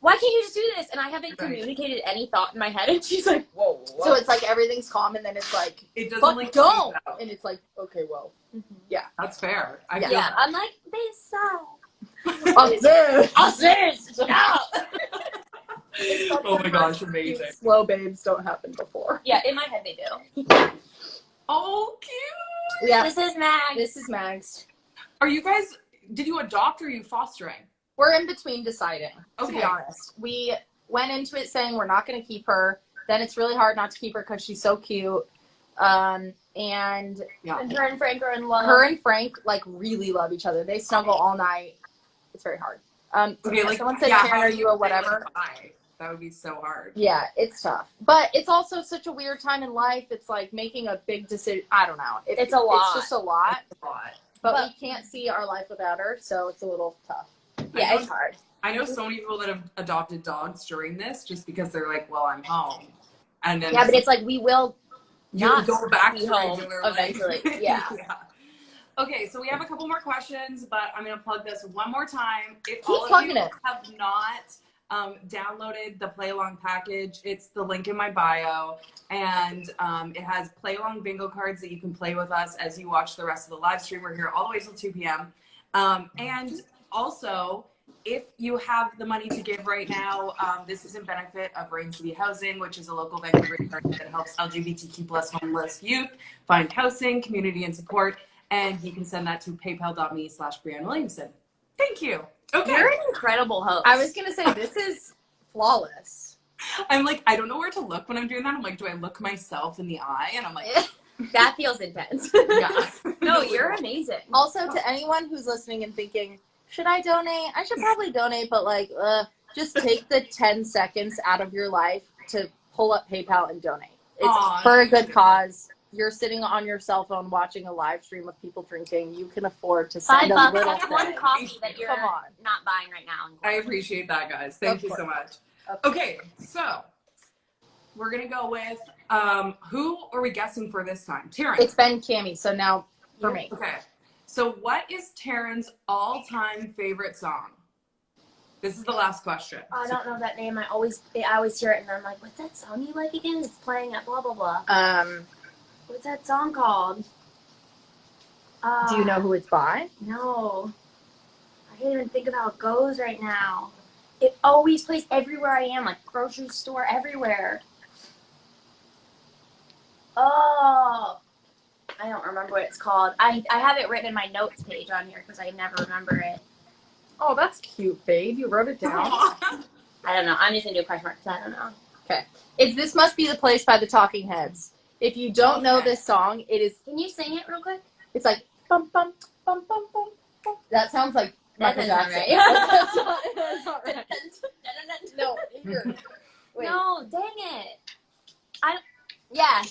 [SPEAKER 2] why can't you just do this? And I haven't
[SPEAKER 1] Right.
[SPEAKER 2] communicated any thought in my head, and she's like, whoa.
[SPEAKER 3] So it's like everything's calm, and then it's like,
[SPEAKER 1] it doesn't
[SPEAKER 3] but
[SPEAKER 1] like
[SPEAKER 3] don't.
[SPEAKER 1] seep out.
[SPEAKER 3] And it's like, okay, whoa.
[SPEAKER 1] That's fair. I
[SPEAKER 3] Yeah.
[SPEAKER 1] feel
[SPEAKER 2] Yeah,
[SPEAKER 1] that.
[SPEAKER 2] I'm like, they suck. Stop.
[SPEAKER 1] Oh my gosh, amazing.
[SPEAKER 3] Slow babes don't happen before.
[SPEAKER 2] Yeah, in my head they do.
[SPEAKER 1] Oh, cute.
[SPEAKER 3] Yeah.
[SPEAKER 2] This is Mag.
[SPEAKER 3] This is Mags.
[SPEAKER 1] Are you guys, did you adopt or are you fostering?
[SPEAKER 3] We're in between deciding, to be
[SPEAKER 1] Okay.
[SPEAKER 3] honest. We went into it saying we're not going to keep her. Then it's really hard not to keep her because she's so cute. And
[SPEAKER 1] Yeah.
[SPEAKER 2] And her and Frank are in love.
[SPEAKER 3] her and Frank, like, really love each other. They snuggle all night. It's very hard.
[SPEAKER 1] Okay, like,
[SPEAKER 3] someone said,
[SPEAKER 1] yeah,
[SPEAKER 3] Karen,
[SPEAKER 1] how
[SPEAKER 3] are
[SPEAKER 1] do
[SPEAKER 3] you a
[SPEAKER 1] say, like,
[SPEAKER 3] whatever?
[SPEAKER 1] bye? That would be so hard.
[SPEAKER 3] Yeah, it's tough. But it's also such a weird time in life. It's like making a big decision. I don't know.
[SPEAKER 2] It's a lot.
[SPEAKER 3] It's just a lot.
[SPEAKER 1] A lot.
[SPEAKER 3] But
[SPEAKER 2] But-
[SPEAKER 3] we can't see our life without her, so it's a little tough.
[SPEAKER 2] Yeah,
[SPEAKER 1] I know-
[SPEAKER 2] it's hard.
[SPEAKER 1] I know so many people that have adopted dogs during this just because they're like, well, I'm home. And then
[SPEAKER 2] Yeah, but it's like we will
[SPEAKER 1] you
[SPEAKER 2] not
[SPEAKER 1] go back
[SPEAKER 2] be
[SPEAKER 1] to
[SPEAKER 2] home
[SPEAKER 1] regular life.
[SPEAKER 2] eventually. Yeah.
[SPEAKER 1] Okay, so we have a couple more questions, but I'm going to plug this one more time. If
[SPEAKER 3] Keep
[SPEAKER 1] all of
[SPEAKER 3] plugging
[SPEAKER 1] you
[SPEAKER 3] it.
[SPEAKER 1] have not downloaded the Play Along package, it's the link in my bio, and it has Play Along bingo cards that you can play with us as you watch the rest of the live stream. We're here all the way till 2 p.m. And also, if you have the money to give right now, this is in benefit of Rain City Housing, which is a local Vancouver charity that helps LGBTQ plus homeless youth find housing, community, and support. And you can send that to paypal.me/Brianne Williamson. Thank you. Okay.
[SPEAKER 2] You're an incredible host.
[SPEAKER 3] I was going to say, this is flawless.
[SPEAKER 1] I'm like, I don't know where to look when I'm doing that. I'm like, do I look myself in the eye? And I'm like,
[SPEAKER 2] That feels intense.
[SPEAKER 1] Yeah.
[SPEAKER 2] No, you're amazing.
[SPEAKER 3] Also, to anyone who's listening and thinking, should I donate? I should probably donate, but like, just take the 10 seconds out of your life to pull up PayPal and donate. It's for a good cause. You're sitting on your cell phone watching a live stream of people drinking. You can afford to send
[SPEAKER 2] $5.
[SPEAKER 3] a little
[SPEAKER 2] That's one
[SPEAKER 3] thing.
[SPEAKER 2] coffee that you're
[SPEAKER 3] Come on.
[SPEAKER 2] not buying right now.
[SPEAKER 1] I appreciate that, guys. Thank you so much. Okay, so we're gonna go with who are we guessing for this time? Taryn.
[SPEAKER 3] It's been Cammie, so now for me.
[SPEAKER 1] Okay. So what is Taryn's all-time favorite song? This is the last question.
[SPEAKER 2] I don't know that name. I always hear it and I'm like, what's that song you like again? It's playing at blah blah blah. What's that song called?
[SPEAKER 3] Do you know who it's by?
[SPEAKER 2] No. I can't even think of how it goes right now. It always plays everywhere I am, like grocery store, everywhere. Oh, I don't remember what it's called. I have it written in my notes page on here because I never remember it.
[SPEAKER 3] Oh, that's cute, babe. You wrote it down.
[SPEAKER 2] I don't know. I'm just going to do a question mark because I don't know.
[SPEAKER 3] Okay. It's This Must Be the Place by the Talking Heads. If you don't know this song, it is...
[SPEAKER 2] Can you sing it real quick?
[SPEAKER 3] It's like... Bum, bum, bum, bum, bum, bum. That sounds like Michael Jackson.
[SPEAKER 2] Right.
[SPEAKER 3] That's not right. No, here. Wait.
[SPEAKER 2] No, dang it. Yeah.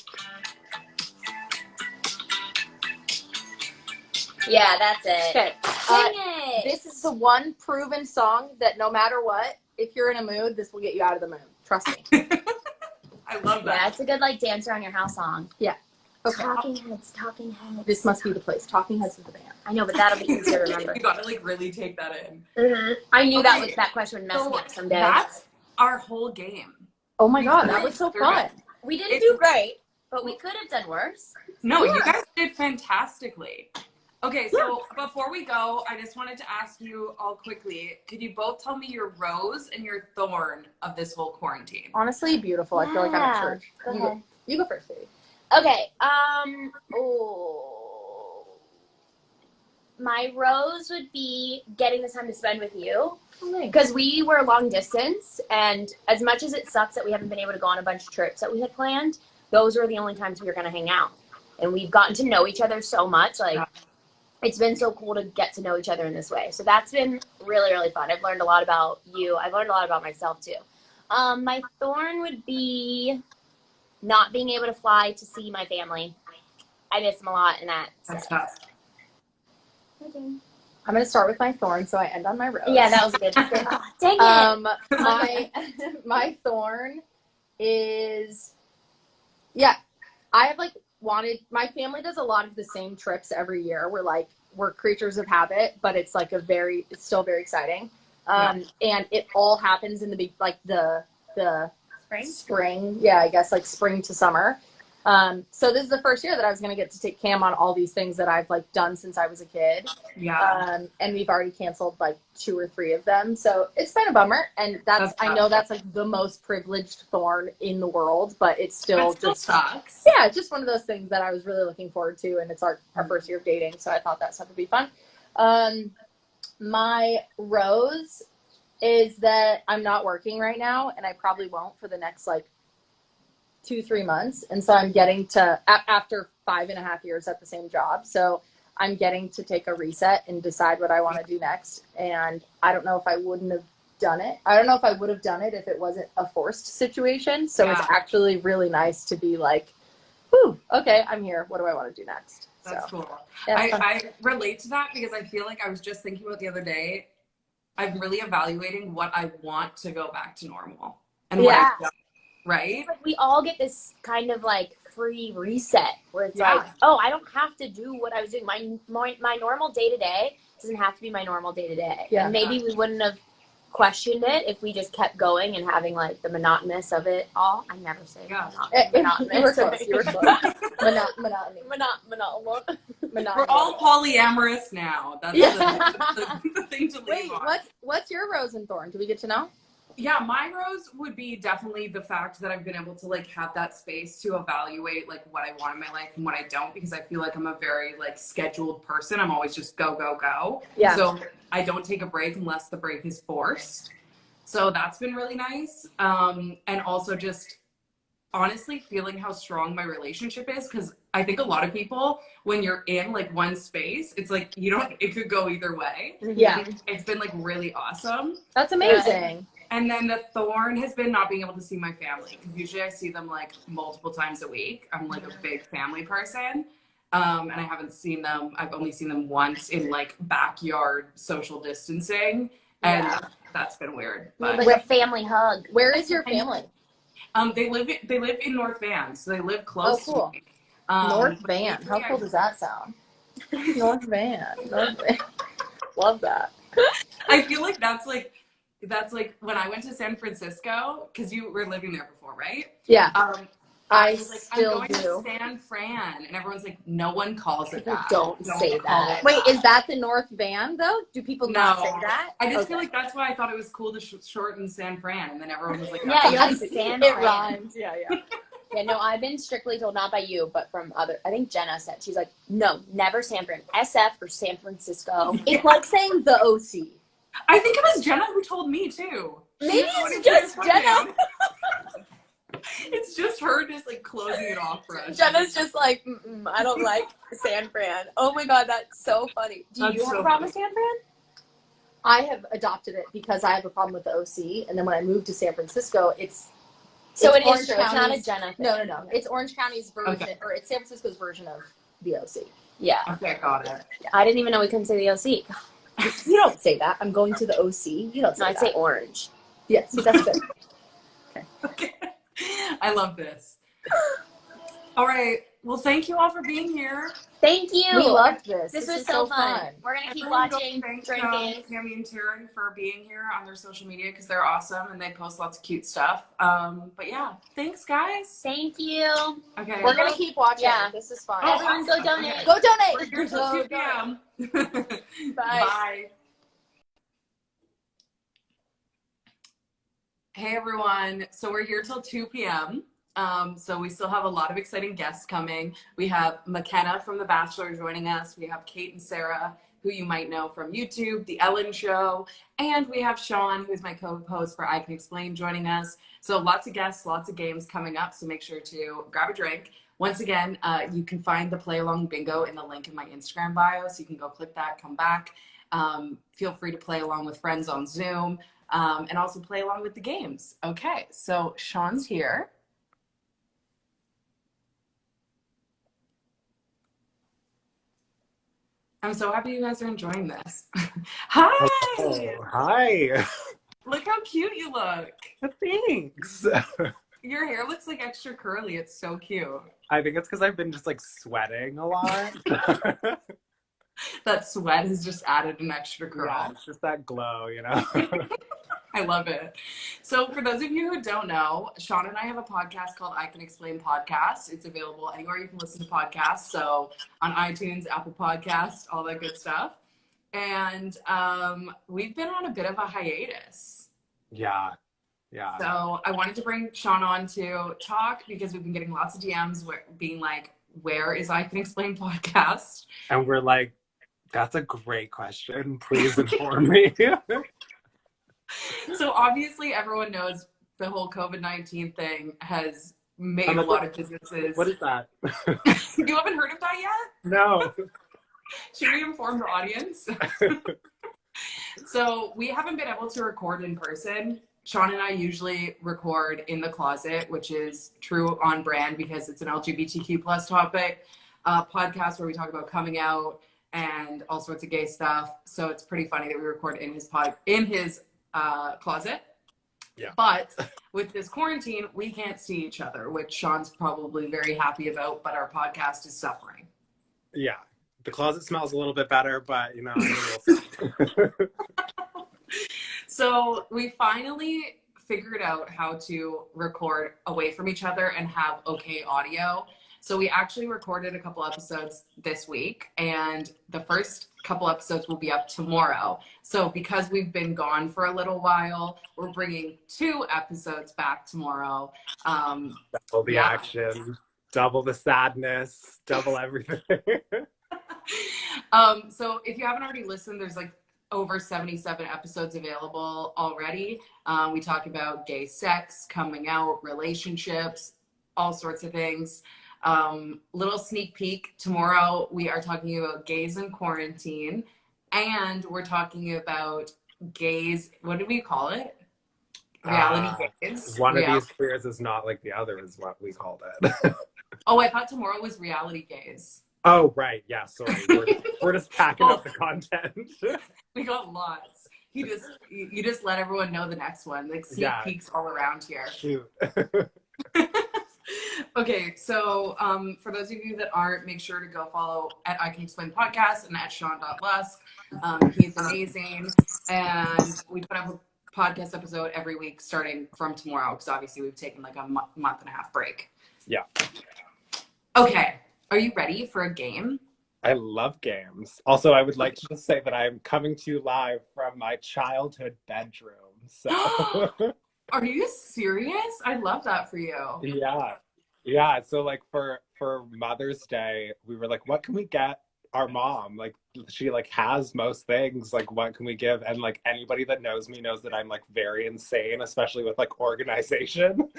[SPEAKER 2] Yeah, that's it.
[SPEAKER 3] Okay.
[SPEAKER 2] Dang it.
[SPEAKER 3] This is the one proven song that no matter what, if you're in a mood, this will get you out of the mood. Trust me.
[SPEAKER 1] I love that.
[SPEAKER 2] Yeah, it's a good like dance around your house song.
[SPEAKER 3] Yeah. Okay.
[SPEAKER 2] Talking Heads, Talking Heads.
[SPEAKER 3] This Must Be the Place. Talking Heads is the band.
[SPEAKER 2] I know, but that'll be easier to remember.
[SPEAKER 1] You gotta like really take that in.
[SPEAKER 2] Mm-hmm. I knew that question would mess me up someday.
[SPEAKER 1] That's our whole game.
[SPEAKER 3] Oh my god, that was so fun.
[SPEAKER 2] We didn't do great, but we could have done worse.
[SPEAKER 1] No, you guys did fantastically. Okay, so before we go, I just wanted to ask you all quickly, could you both tell me your rose and your thorn of this whole quarantine?
[SPEAKER 3] Honestly, beautiful. I feel like I'm at church.
[SPEAKER 2] Go ahead.
[SPEAKER 3] You go first, baby.
[SPEAKER 2] Okay, my rose would be getting the time to spend with you. Because we were long distance, and as much as it sucks that we haven't been able to go on a bunch of trips that we had planned, those were the only times we were going to hang out. And we've gotten to know each other so much. Like, it's been so cool to get to know each other in this way. So that's been really, really fun. I've learned a lot about you. I've learned a lot about myself, too. My thorn would be not being able to fly to see my family. I miss them a lot, and
[SPEAKER 1] that's tough.
[SPEAKER 3] I'm going to start with my thorn, so I end on my rose.
[SPEAKER 2] Yeah, that was good. Oh, dang it.
[SPEAKER 3] My thorn is, I have like my family does a lot of the same trips every year. We're creatures of habit, but it's like it's still very exciting. And it all happens in the spring. Yeah, I guess like spring to summer. So this is the first year that I was going to get to take Cam on all these things that I've like done since I was a kid.
[SPEAKER 1] Yeah.
[SPEAKER 3] And we've already canceled like 2 or 3 of them. So it's been a bummer. And I know that's like the most privileged thorn in the world, but it still just
[SPEAKER 1] sucks.
[SPEAKER 3] Yeah, it's just one of those things that I was really looking forward to. And it's our first year of dating. So I thought that stuff would be fun. My rose is that I'm not working right now, and I probably won't for the next like 2-3 months. And so I'm getting to, after 5.5 years at the same job, so I'm getting to take a reset and decide what I want to do next. And I don't know if I wouldn't have done it. I don't know if I would have done it if it wasn't a forced situation. So it's actually really nice to be like, whew, okay, I'm here. What do I want to do next?
[SPEAKER 1] That's cool.
[SPEAKER 3] Yeah,
[SPEAKER 1] I relate to that because I feel like I was just thinking about the other day, I'm really evaluating what I want to go back to normal and what I don't, right?
[SPEAKER 2] Like we all get this kind of like free reset where it's like, oh, I don't have to do what I was doing. My normal day to day doesn't have to be my normal day to day.
[SPEAKER 3] Yeah.
[SPEAKER 2] And maybe we wouldn't have questioned it if we just kept going and having like the monotonous of it all. I never say monotonous.
[SPEAKER 3] You were close. You were close. Monotony.
[SPEAKER 1] We're all polyamorous now. That's the thing to leave on.
[SPEAKER 3] What's your rose and thorn? Do we get to know?
[SPEAKER 1] Yeah, my rose would be definitely the fact that I've been able to like have that space to evaluate like what I want in my life and what I don't, because I feel like I'm a very like scheduled person. I'm always just go, go, go.
[SPEAKER 3] Yeah.
[SPEAKER 1] So I don't take a break unless the break is forced. So that's been really nice. And also just honestly feeling how strong my relationship is, because I think a lot of people, when you're in like one space, it's like you don't, it could go either way.
[SPEAKER 3] Yeah.
[SPEAKER 1] It's been like really awesome.
[SPEAKER 3] That's amazing.
[SPEAKER 1] And then the thorn has been not being able to see my family, because usually I see them like multiple times a week. I'm like a big family person. And I haven't seen them, I've only seen them once in like backyard social distancing. And that's been weird. But
[SPEAKER 2] like a family hug.
[SPEAKER 3] Where is your family?
[SPEAKER 1] they live in North Van, so they live close
[SPEAKER 3] cool.
[SPEAKER 1] to me.
[SPEAKER 3] North Van. How cool does that sound? North Van. Love that.
[SPEAKER 1] I feel like that's like when I went to San Francisco, because you were living there before, right?
[SPEAKER 3] Yeah.
[SPEAKER 1] I was like,
[SPEAKER 3] still
[SPEAKER 1] I'm going to San Fran, and everyone's like, no one calls it that.
[SPEAKER 2] Don't say that.
[SPEAKER 3] Wait, is that the North Van though? Do people not say that?
[SPEAKER 1] I just feel like that's why I thought it was cool to shorten San Fran, and then everyone was like,
[SPEAKER 2] yeah, you're like
[SPEAKER 3] It
[SPEAKER 2] San Fran.
[SPEAKER 3] rhymes. Yeah.
[SPEAKER 2] Yeah, no, I've been strictly told, not by you, but from other, I think Jenna said, she's like, no, never San Fran. SF or San Francisco.
[SPEAKER 3] It's like saying the OC.
[SPEAKER 1] I think it was Jenna who told me too.
[SPEAKER 3] Maybe it's just Jenna.
[SPEAKER 1] It's just her just like closing it off for us.
[SPEAKER 3] Jenna's just like, I don't like San Fran. Oh my God, that's so funny.
[SPEAKER 2] Do you have a problem with San Fran?
[SPEAKER 3] I have adopted it because I have a problem with the OC, and then when I moved to San Francisco, it's
[SPEAKER 2] it is
[SPEAKER 3] Orange
[SPEAKER 2] true.
[SPEAKER 3] County's,
[SPEAKER 2] it's not a Jenna thing.
[SPEAKER 3] No. It's Orange County's version, or it's San Francisco's version of the OC.
[SPEAKER 2] Yeah.
[SPEAKER 1] Okay, got it.
[SPEAKER 2] I didn't even know we couldn't say the OC.
[SPEAKER 3] You don't say that. I'm going to the OC. You don't say
[SPEAKER 2] I'd
[SPEAKER 3] that.
[SPEAKER 2] say Orange.
[SPEAKER 3] Yes, that's good.
[SPEAKER 1] Okay. I love this. All right. Well, thank you all for being here.
[SPEAKER 2] Thank you.
[SPEAKER 3] We loved this.
[SPEAKER 2] This was so fun. We're going to keep watching,
[SPEAKER 1] Thank
[SPEAKER 2] drinking.
[SPEAKER 1] Cammie and Taryn for being here on their social media, because they're awesome and they post lots of cute stuff. But yeah, thanks, guys.
[SPEAKER 2] Thank you.
[SPEAKER 1] Okay.
[SPEAKER 3] We're going to keep watching.
[SPEAKER 2] Yeah.
[SPEAKER 3] This is fun.
[SPEAKER 2] Everyone go donate.
[SPEAKER 1] Okay.
[SPEAKER 3] Go donate.
[SPEAKER 1] We're here till 2 p.m.
[SPEAKER 3] Bye.
[SPEAKER 1] Bye. Hey, everyone. So we're here till 2 p.m. So we still have a lot of exciting guests coming. We have McKenna from The Bachelor joining us. We have Kate and Sarah, who you might know from YouTube, The Ellen Show. And we have Sean, who's my co-host for I Can Explain, joining us. So lots of guests, lots of games coming up. So make sure to grab a drink. Once again, you can find the Play Along Bingo in the link in my Instagram bio. So you can go click that, come back. Feel free to play along with friends on Zoom. And also play along with the games. Okay, so Sean's here. I'm so happy you guys are enjoying this. Hi!
[SPEAKER 4] Oh, hi!
[SPEAKER 1] Look how cute you look.
[SPEAKER 4] Thanks!
[SPEAKER 1] Your hair looks like extra curly. It's so cute.
[SPEAKER 4] I think it's because I've been just like sweating a lot.
[SPEAKER 1] That sweat has just added an extra curl.
[SPEAKER 4] Yeah, it's just that glow, you know?
[SPEAKER 1] I love it. So for those of you who don't know, Sean and I have a podcast called I Can Explain Podcast. It's available anywhere you can listen to podcasts. So on iTunes, Apple Podcasts, all that good stuff. And we've been on a bit of a hiatus.
[SPEAKER 4] Yeah.
[SPEAKER 1] So I wanted to bring Sean on to talk, because we've been getting lots of DMs being like, where is I Can Explain Podcast?
[SPEAKER 4] And we're like, that's a great question. Please inform me.
[SPEAKER 1] So obviously everyone knows the whole COVID-19 thing has made a lot of businesses.
[SPEAKER 4] What is that?
[SPEAKER 1] You haven't heard of that yet?
[SPEAKER 4] No.
[SPEAKER 1] Should we inform the audience? So we haven't been able to record in person. Sean and I usually record in the closet, which is true on brand because it's an LGBTQ plus topic podcast where we talk about coming out and all sorts of gay stuff. So it's pretty funny that we record in his closet.
[SPEAKER 4] Yeah.
[SPEAKER 1] But with this quarantine, we can't see each other, which Sean's probably very happy about, but our podcast is suffering.
[SPEAKER 4] Yeah. The closet smells a little bit better, but you know,
[SPEAKER 1] So we finally figured out how to record away from each other and have okay audio. So we actually recorded a couple episodes this week, and the first couple episodes will be up tomorrow. So because we've been gone for a little while, we're bringing 2 episodes back tomorrow.
[SPEAKER 4] double the action, double the sadness, double everything.
[SPEAKER 1] So if you haven't already listened, there's like over 77 episodes available already. We talk about gay sex, coming out, relationships, all sorts of things. Little sneak peek, tomorrow we are talking about gays in quarantine, and we're talking about gays, what do we call it? Reality gays.
[SPEAKER 4] One of these queers is not like the other is what we called it.
[SPEAKER 1] Oh, I thought tomorrow was reality gays.
[SPEAKER 4] Oh, right. Yeah, sorry. We're just packing up the content.
[SPEAKER 1] We got lots. You just let everyone know the next one. Like sneak peeks all around here.
[SPEAKER 4] Shoot.
[SPEAKER 1] Okay, so for those of you that aren't, make sure to go follow at I Can Explain Podcast and at Sean.Lusk. He's amazing. And we put up a podcast episode every week starting from tomorrow, because obviously we've taken like a month and a half break.
[SPEAKER 4] Yeah.
[SPEAKER 1] Okay, are you ready for a game?
[SPEAKER 4] I love games. Also, I would like to just say that I'm coming to you live from my childhood bedroom. So
[SPEAKER 1] Are you serious? I love that for you.
[SPEAKER 4] Yeah. So like for Mother's Day, we were like, what can we get our mom? Like she like has most things. Like what can we give? And like anybody that knows me knows that I'm like very insane, especially with like organization.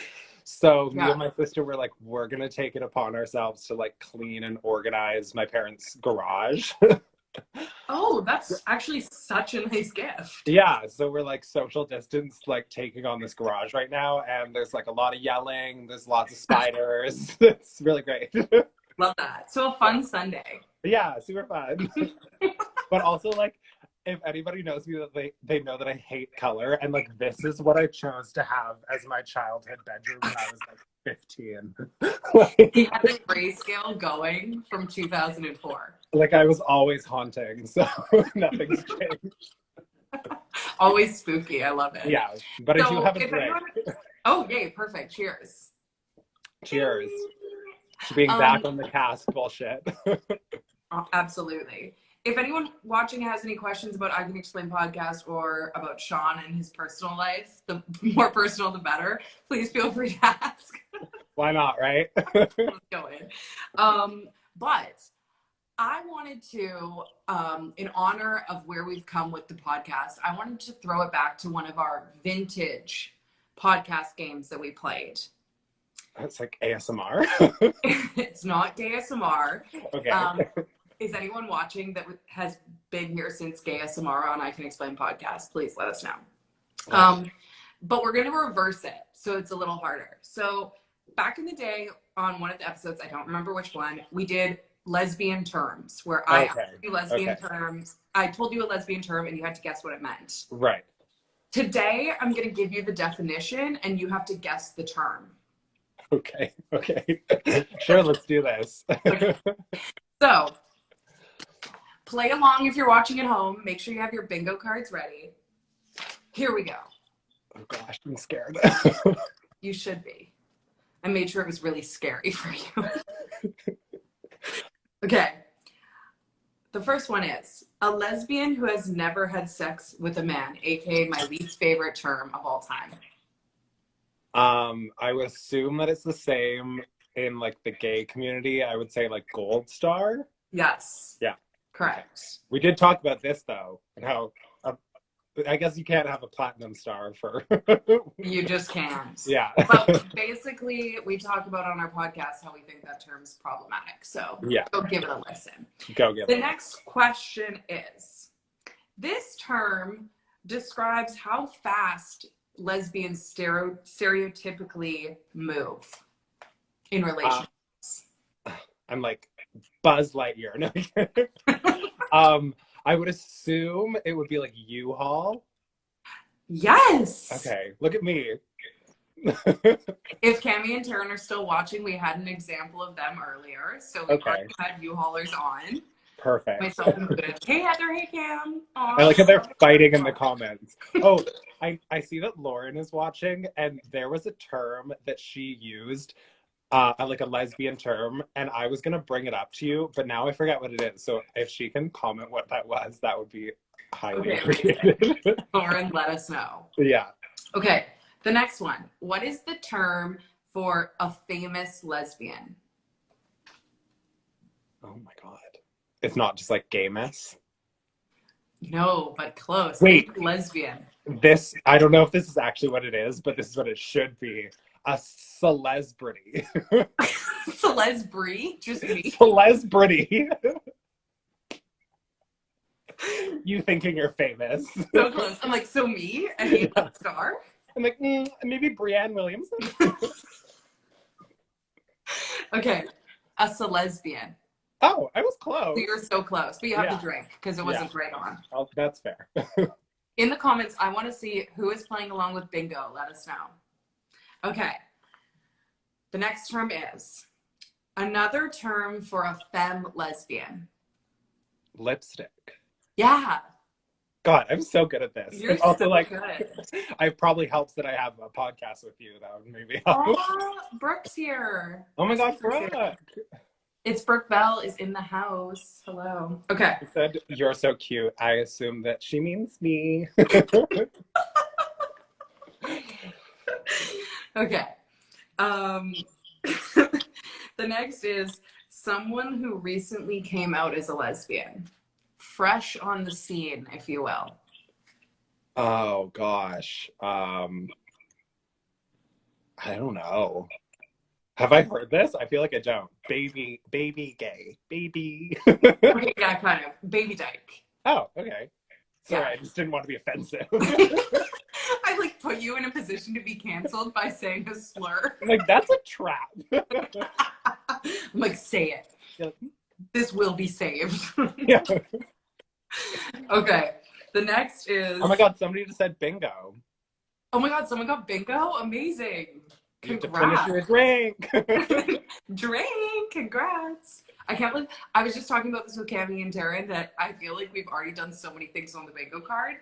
[SPEAKER 4] So me and my sister were like, we're gonna take it upon ourselves to like clean and organize my parents' garage.
[SPEAKER 1] Oh, that's actually such a nice gift.
[SPEAKER 4] Yeah, so we're like social distance, like taking on this garage right now, and there's like a lot of yelling, there's lots of spiders. It's really great.
[SPEAKER 1] Love that. So a fun Sunday.
[SPEAKER 4] Yeah, super fun. But also like, if anybody knows me, that they know that I hate color, and like this is what I chose to have as my childhood bedroom when I was like 15.
[SPEAKER 1] He had the grayscale going from 2004.
[SPEAKER 4] Like I was always haunting, so nothing's changed.
[SPEAKER 1] Always spooky. I love it.
[SPEAKER 4] Yeah, but so I do have a drink.
[SPEAKER 1] Oh, yay, perfect. Cheers.
[SPEAKER 4] Cheers to being back on the cast bullshit.
[SPEAKER 1] Absolutely. If anyone watching has any questions about I Can Explain Podcast or about Sean and his personal life, the more personal the better, please feel free to ask.
[SPEAKER 4] Why not, right?
[SPEAKER 1] Let's go in. But I wanted to, in honor of where we've come with the podcast, I wanted to throw it back to one of our vintage podcast games that we played.
[SPEAKER 4] That's like ASMR.
[SPEAKER 1] It's not gay ASMR.
[SPEAKER 4] Okay.
[SPEAKER 1] Is anyone watching that has been here since Gay ASMR on I Can Explain Podcast? Please let us know. But we're going to reverse it, so it's a little harder. So back in the day, on one of the episodes, I don't remember which one, we did lesbian terms, where I asked you lesbian terms. I told you a lesbian term, and you had to guess what it meant. Right. Today, I'm going to give you the definition, and you have to guess the term.
[SPEAKER 4] Okay. Sure, let's do this.
[SPEAKER 1] Okay. So, play along if you're watching at home. Make sure you have your bingo cards ready. Here we go.
[SPEAKER 4] Oh gosh, I'm scared.
[SPEAKER 1] You should be. I made sure it was really scary for you. Okay. The first one is a lesbian who has never had sex with a man, aka my least favorite term of all time.
[SPEAKER 4] I would assume that it's the same in like the gay community. I would say like gold star.
[SPEAKER 1] Yes.
[SPEAKER 4] Yeah.
[SPEAKER 1] Correct.
[SPEAKER 4] We did talk about this though, and how I guess you can't have a platinum star for.
[SPEAKER 1] You just can't.
[SPEAKER 4] Yeah.
[SPEAKER 1] But basically, we talk about on our podcast how we think that term's problematic. So yeah, go give it a listen.
[SPEAKER 4] Go give it.
[SPEAKER 1] The next question is: this term describes how fast lesbians stereotypically move in relationships.
[SPEAKER 4] I'm like Buzz Lightyear. No. I would assume it would be like U-Haul.
[SPEAKER 1] Yes.
[SPEAKER 4] Okay, look at me.
[SPEAKER 1] If Cammie and Taryn are still watching, we had an example of them earlier. So we had U-Haulers on.
[SPEAKER 4] Perfect.
[SPEAKER 1] Myself included. Hey Heather, hey Cam. Aww.
[SPEAKER 4] I like how they're fighting in the comments. Oh, I see that Lauren is watching, and there was a term that she used, like a lesbian term, and I was gonna bring it up to you, but now I forgot what it is. So if she can comment what that was, that would be highly appreciated.
[SPEAKER 1] Lauren, let us know.
[SPEAKER 4] Yeah. Okay.
[SPEAKER 1] The next one. What is the term for a famous lesbian?
[SPEAKER 4] Oh my god. It's not just like gay mess?
[SPEAKER 1] No, but close.
[SPEAKER 4] Wait.
[SPEAKER 1] Lesbian.
[SPEAKER 4] This, I don't know if this is actually what it is, but this is what it should be. A celebrity.
[SPEAKER 1] Celeste just me.
[SPEAKER 4] Celebrity. You thinking you're famous.
[SPEAKER 1] So close. I'm like, so me? And he's a star?
[SPEAKER 4] I'm like, maybe Brianne Williamson?
[SPEAKER 1] Okay. A celesbian.
[SPEAKER 4] Oh, I was close.
[SPEAKER 1] So you're so close. But you have to drink because it wasn't right on.
[SPEAKER 4] Oh, that's fair.
[SPEAKER 1] In the comments, I want to see who is playing along with bingo. Let us know. Okay. The next term is another term for a femme lesbian.
[SPEAKER 4] Lipstick.
[SPEAKER 1] Yeah.
[SPEAKER 4] God, I'm so good at this.
[SPEAKER 1] You're
[SPEAKER 4] also,
[SPEAKER 1] so
[SPEAKER 4] like,
[SPEAKER 1] good.
[SPEAKER 4] it probably helps that I have a podcast with you, though. Maybe.
[SPEAKER 1] Oh, Brooke's here.
[SPEAKER 4] Oh my God, Brooke.
[SPEAKER 1] It's Brooke Bell is in the house. Hello. Okay.
[SPEAKER 4] I said, you're so cute. I assume that she means me.
[SPEAKER 1] Okay. The next is someone who recently came out as a lesbian. Fresh on the scene, if you will.
[SPEAKER 4] Oh, gosh. I don't know. Have I heard this? I feel like I don't. Baby gay. Baby.
[SPEAKER 1] Okay, yeah, kind of. Baby dyke.
[SPEAKER 4] Oh, okay. Sorry,
[SPEAKER 1] Yeah.
[SPEAKER 4] I just didn't want to be offensive.
[SPEAKER 1] I like put you in a position to be canceled by saying a slur.
[SPEAKER 4] I'm like, that's a trap.
[SPEAKER 1] I'm like, say it.
[SPEAKER 4] You're like,
[SPEAKER 1] This will be saved.
[SPEAKER 4] yeah.
[SPEAKER 1] Okay. The next is.
[SPEAKER 4] Oh my God, somebody just said bingo.
[SPEAKER 1] Oh my God, someone got bingo? Amazing.
[SPEAKER 4] You have to
[SPEAKER 1] Congrats.
[SPEAKER 4] finish your drink.
[SPEAKER 1] Drink. Congrats. I can't believe I was just talking about this with Cammie and Taryn that I feel like we've already done so many things on the bingo card.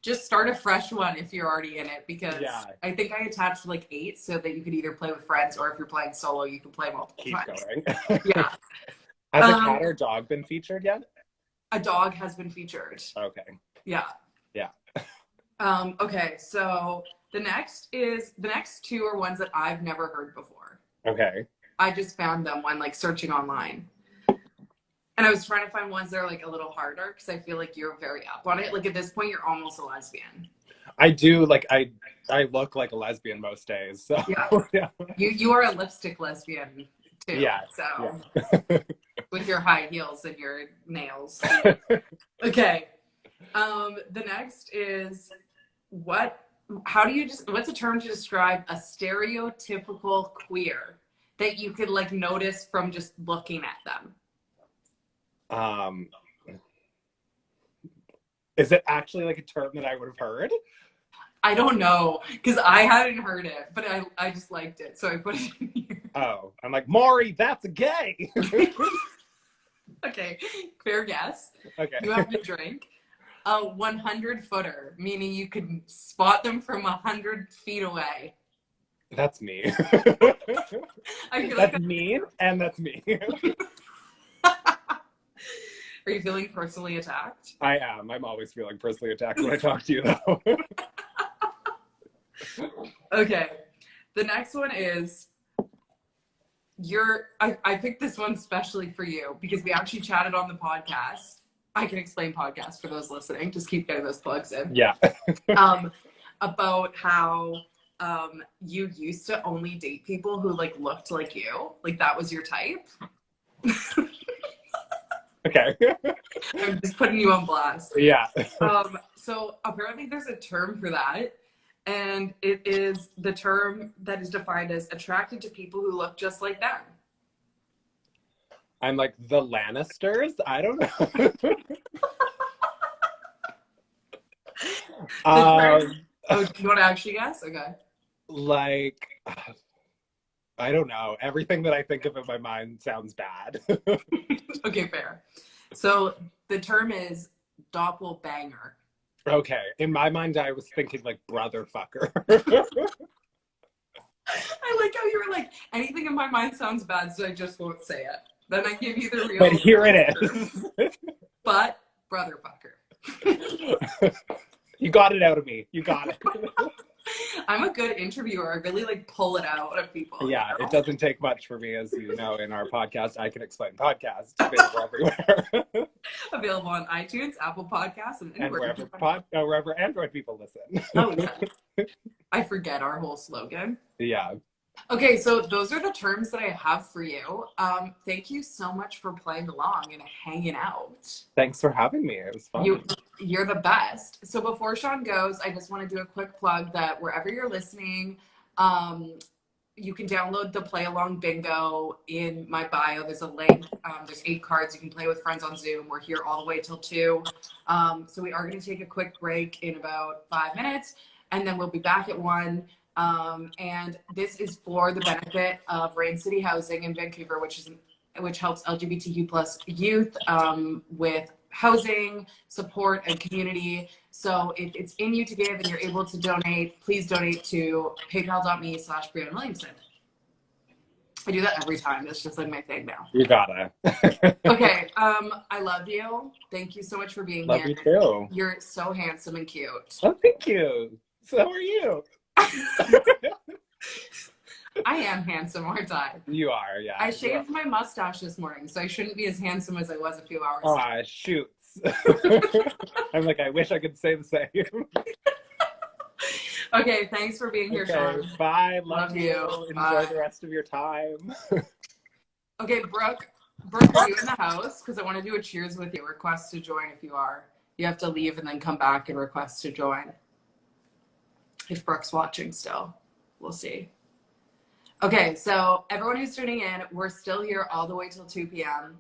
[SPEAKER 1] Just start a fresh one if you're already in it because I think I attached like 8 so that you could either play with friends or if you're playing solo, you can play multiple
[SPEAKER 4] Keep
[SPEAKER 1] times.
[SPEAKER 4] going.
[SPEAKER 1] Yeah.
[SPEAKER 4] Has a cat or dog been featured yet?
[SPEAKER 1] A dog has been featured.
[SPEAKER 4] Okay.
[SPEAKER 1] Yeah.
[SPEAKER 4] Yeah.
[SPEAKER 1] Okay, so the next 2 are ones that I've never heard before.
[SPEAKER 4] Okay.
[SPEAKER 1] I just found them when like searching online. And I was trying to find ones that are like a little harder because I feel like you're very up on it. Like at this point, you're almost a lesbian.
[SPEAKER 4] I do, like, I look like a lesbian most days. So
[SPEAKER 1] Yeah. You are a lipstick lesbian too.
[SPEAKER 4] Yeah.
[SPEAKER 1] So with your high heels and your nails. Okay. The next is what's a term to describe a stereotypical queer that you could like notice from just looking at them?
[SPEAKER 4] Is it actually like a term that I would have heard?
[SPEAKER 1] I don't know because I hadn't heard it, but I just liked it, so I put it in here.
[SPEAKER 4] Oh, I'm like, Maury, that's a gay.
[SPEAKER 1] Okay, fair guess.
[SPEAKER 4] Okay.
[SPEAKER 1] You have to drink. A 100-footer, meaning you could spot them from 100 feet away.
[SPEAKER 4] That's me.
[SPEAKER 1] I feel
[SPEAKER 4] That's
[SPEAKER 1] like
[SPEAKER 4] mean, and that's me.
[SPEAKER 1] Are you feeling personally attacked?
[SPEAKER 4] I am. I'm always feeling personally attacked when I talk to you, though.
[SPEAKER 1] Okay. The next one is I picked this one specially for you because we actually chatted on the podcast. I can explain podcast for those listening. Just keep getting those plugs in.
[SPEAKER 4] Yeah.
[SPEAKER 1] About how you used to only date people who like looked like you. Like that was your type.
[SPEAKER 4] Okay.
[SPEAKER 1] I'm just putting you on blast.
[SPEAKER 4] Yeah.
[SPEAKER 1] So apparently there's a term for that. And it is the term that is defined as attracted to people who look just like them.
[SPEAKER 4] I'm like, the Lannisters? I don't know.
[SPEAKER 1] Oh, do you want to actually guess? Okay.
[SPEAKER 4] Like, I don't know. Everything that I think of in my mind sounds bad.
[SPEAKER 1] Okay, fair. So the term is doppelbanger.
[SPEAKER 4] Okay. In my mind, I was thinking like brother fucker.
[SPEAKER 1] I like how you were like, anything in my mind sounds bad, so I just won't say it. Then I give you the real.
[SPEAKER 4] But here it is.
[SPEAKER 1] But brother fucker.
[SPEAKER 4] You got it out of me. You got it.
[SPEAKER 1] I'm a good interviewer. I really like pull it out of people.
[SPEAKER 4] Yeah,
[SPEAKER 1] you know?
[SPEAKER 4] it doesn't take much for me, as you know, in our podcast. I Can Explain podcast available everywhere.
[SPEAKER 1] Available on iTunes, Apple Podcasts, and
[SPEAKER 4] wherever Android people listen.
[SPEAKER 1] Oh yeah. I forget our whole slogan.
[SPEAKER 4] Yeah.
[SPEAKER 1] Okay, so those are the terms that I have for you. Thank you so much for playing along and hanging out.
[SPEAKER 4] Thanks for having me. It was
[SPEAKER 1] You,
[SPEAKER 4] fun.
[SPEAKER 1] you're the best. So before Sean goes, I just want to do a quick plug that wherever you're listening, um, you can download the play along bingo in my bio. There's a link. There's 8 cards. You can play with friends on Zoom. We're here all the way till 2. So we are going to take a quick break in about 5 minutes, and then we'll be back at 1. And this is for the benefit of Rain City Housing in Vancouver, which helps LGBTQ plus youth with housing, support, and community. So if it's in you to give and you're able to donate, please donate to paypal.me/Brianna Williamson. I do that every time. That's just like my thing now.
[SPEAKER 4] You gotta.
[SPEAKER 1] Okay. I love you. Thank you so much for being
[SPEAKER 4] Love
[SPEAKER 1] here.
[SPEAKER 4] you too.
[SPEAKER 1] You're so handsome and cute.
[SPEAKER 4] Oh, thank you. So are you.
[SPEAKER 1] I am handsome, aren't I?
[SPEAKER 4] You are, yeah.
[SPEAKER 1] I shaved my mustache this morning, so I shouldn't be as handsome as I was a few hours
[SPEAKER 4] ago.
[SPEAKER 1] ago.
[SPEAKER 4] Aw, shoots. I'm like, I wish I could say the same.
[SPEAKER 1] Okay, thanks for being here, Sean.
[SPEAKER 4] Bye.
[SPEAKER 1] Love you.
[SPEAKER 4] Enjoy
[SPEAKER 1] Bye.
[SPEAKER 4] the rest of your time.
[SPEAKER 1] Okay, Brooke, are you in the house? Because I want to do a cheers with you. Request to join if you are. You have to leave and then come back and request to join. If Brooke's watching still, we'll see. Okay, so everyone who's tuning in, we're still here all the way till 2 p.m.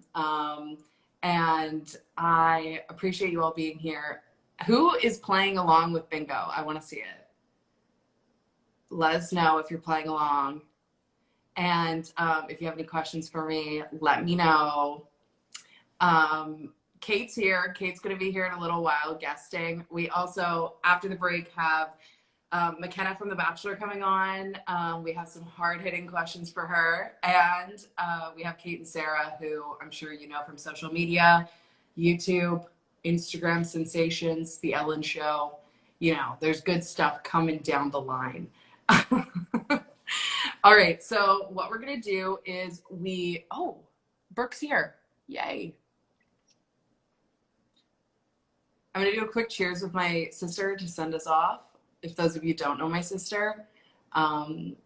[SPEAKER 1] And I appreciate you all being here. Who is playing along with bingo? I want to see it. Let us know if you're playing along. And if you have any questions for me, let me know. Kate's here. Kate's going to be here in a little while guesting. We also, after the break, have McKenna from The Bachelor coming on. We have some hard-hitting questions for her. And we have Kate and Sarah, who I'm sure you know from social media, YouTube, Instagram sensations, The Ellen Show. You know, there's good stuff coming down the line. All right, so what we're going to do is Brooke's here. Yay. I'm going to do a quick cheers with my sister to send us off. If those of you don't know my sister,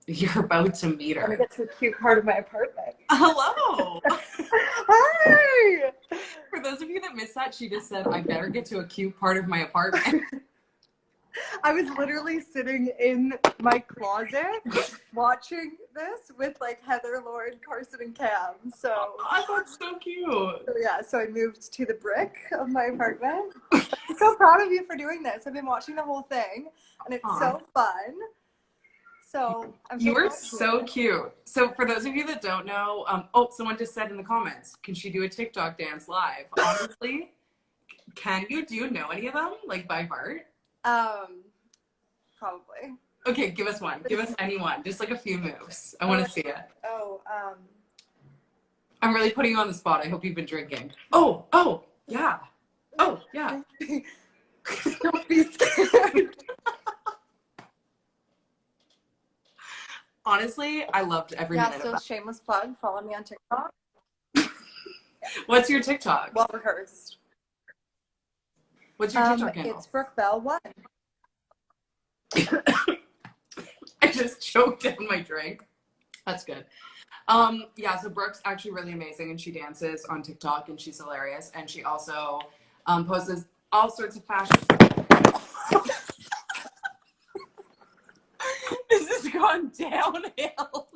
[SPEAKER 1] you're about to meet her.
[SPEAKER 3] I'm gonna get to a cute part of my apartment.
[SPEAKER 1] Hello.
[SPEAKER 3] Hi.
[SPEAKER 1] For those of you that missed that, she just said, I better get to a cute part of my apartment.
[SPEAKER 3] I was literally sitting in my closet watching this with like Heather, Lauren, Carson, and Cam. So
[SPEAKER 1] Oh, that's so cute.
[SPEAKER 3] so I moved to the brick of my apartment. I'm so proud of you for doing this. I've been watching the whole thing, and it's so fun. So I'm so
[SPEAKER 1] You are
[SPEAKER 3] proud of
[SPEAKER 1] so
[SPEAKER 3] you.
[SPEAKER 1] cute. So for those of you that don't know, someone just said in the comments, can she do a TikTok dance live? Honestly, do you know any of them, like by heart?
[SPEAKER 3] Probably.
[SPEAKER 1] Okay, give us one. Give us any one. Just like a few moves. I want to see it. I'm really putting you on the spot. I hope you've been drinking. Oh, yeah. Oh, yeah.
[SPEAKER 3] Don't be scared.
[SPEAKER 1] Honestly, I loved every minute
[SPEAKER 3] So
[SPEAKER 1] of that.
[SPEAKER 3] shameless plug. Follow me on TikTok.
[SPEAKER 1] What's your TikTok?
[SPEAKER 3] Well rehearsed.
[SPEAKER 1] What's your TikTok handle?
[SPEAKER 3] It's Brooke Bell 1.
[SPEAKER 1] I just choked down my drink. That's good. So Brooke's actually really amazing, and she dances on TikTok, and she's hilarious. And she also posts all sorts of fashion. This has gone downhill.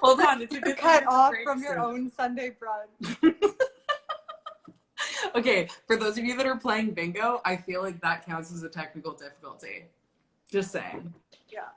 [SPEAKER 1] Hold on, it's a good
[SPEAKER 3] Cut off from your own Sunday brunch.
[SPEAKER 1] Okay, for those of you that are playing bingo, I feel like that counts as a technical difficulty. Just saying.
[SPEAKER 3] Yeah.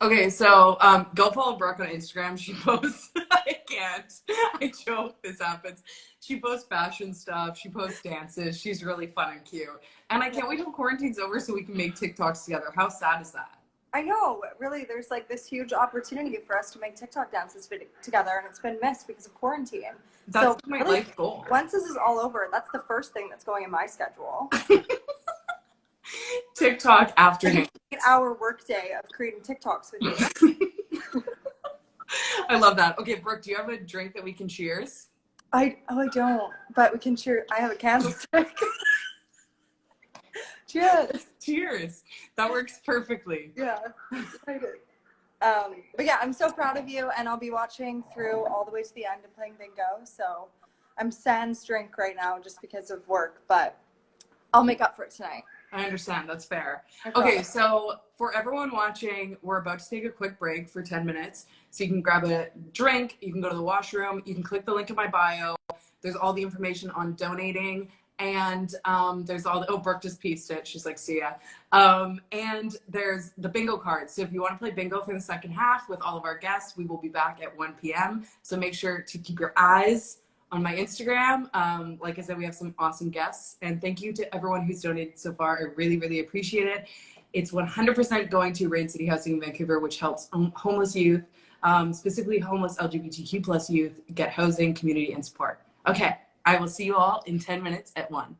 [SPEAKER 1] Okay, so go follow Brooke on Instagram. She posts, I can't. I joke, this happens. She posts fashion stuff. She posts dances. She's really fun and cute. And I can't wait till quarantine's over so we can make TikToks together. How sad is that?
[SPEAKER 3] I know, really, there's like this huge opportunity for us to make TikTok dances together, and it's been missed because of quarantine.
[SPEAKER 1] That's my life goal.
[SPEAKER 3] Once this is all over, that's the first thing that's going in my schedule.
[SPEAKER 1] TikTok afternoon.
[SPEAKER 3] 8-hour workday of creating TikToks with you.
[SPEAKER 1] I love that. Okay, Brooke, do you have a drink that we can cheers?
[SPEAKER 3] I don't, but we can cheer. I have a candlestick. Cheers.
[SPEAKER 1] Cheers. That works perfectly.
[SPEAKER 3] Yeah. I did.
[SPEAKER 5] But yeah, I'm so proud of you, and I'll be watching through all the way to the end and playing bingo. So I'm sans drink right now just because of work, but I'll make up for it tonight.
[SPEAKER 1] I understand. That's fair. Okay, so for everyone watching, we're about to take a quick break for 10 minutes. So you can grab a drink, you can go to the washroom, you can click the link in my bio. There's all the information on donating. And there's all the, oh, Brooke just pieced it. She's like, see ya. And there's the bingo cards. So if you want to play bingo for the second half with all of our guests, we will be back at 1 p.m. So make sure to keep your eyes on my Instagram. Like I said, we have some awesome guests. And thank you to everyone who's donated so far. I really, really appreciate it. It's 100% going to Rain City Housing in Vancouver, which helps homeless youth, specifically homeless LGBTQ plus youth, get housing, community, and support. Okay, I will see you all in 10 minutes at 1.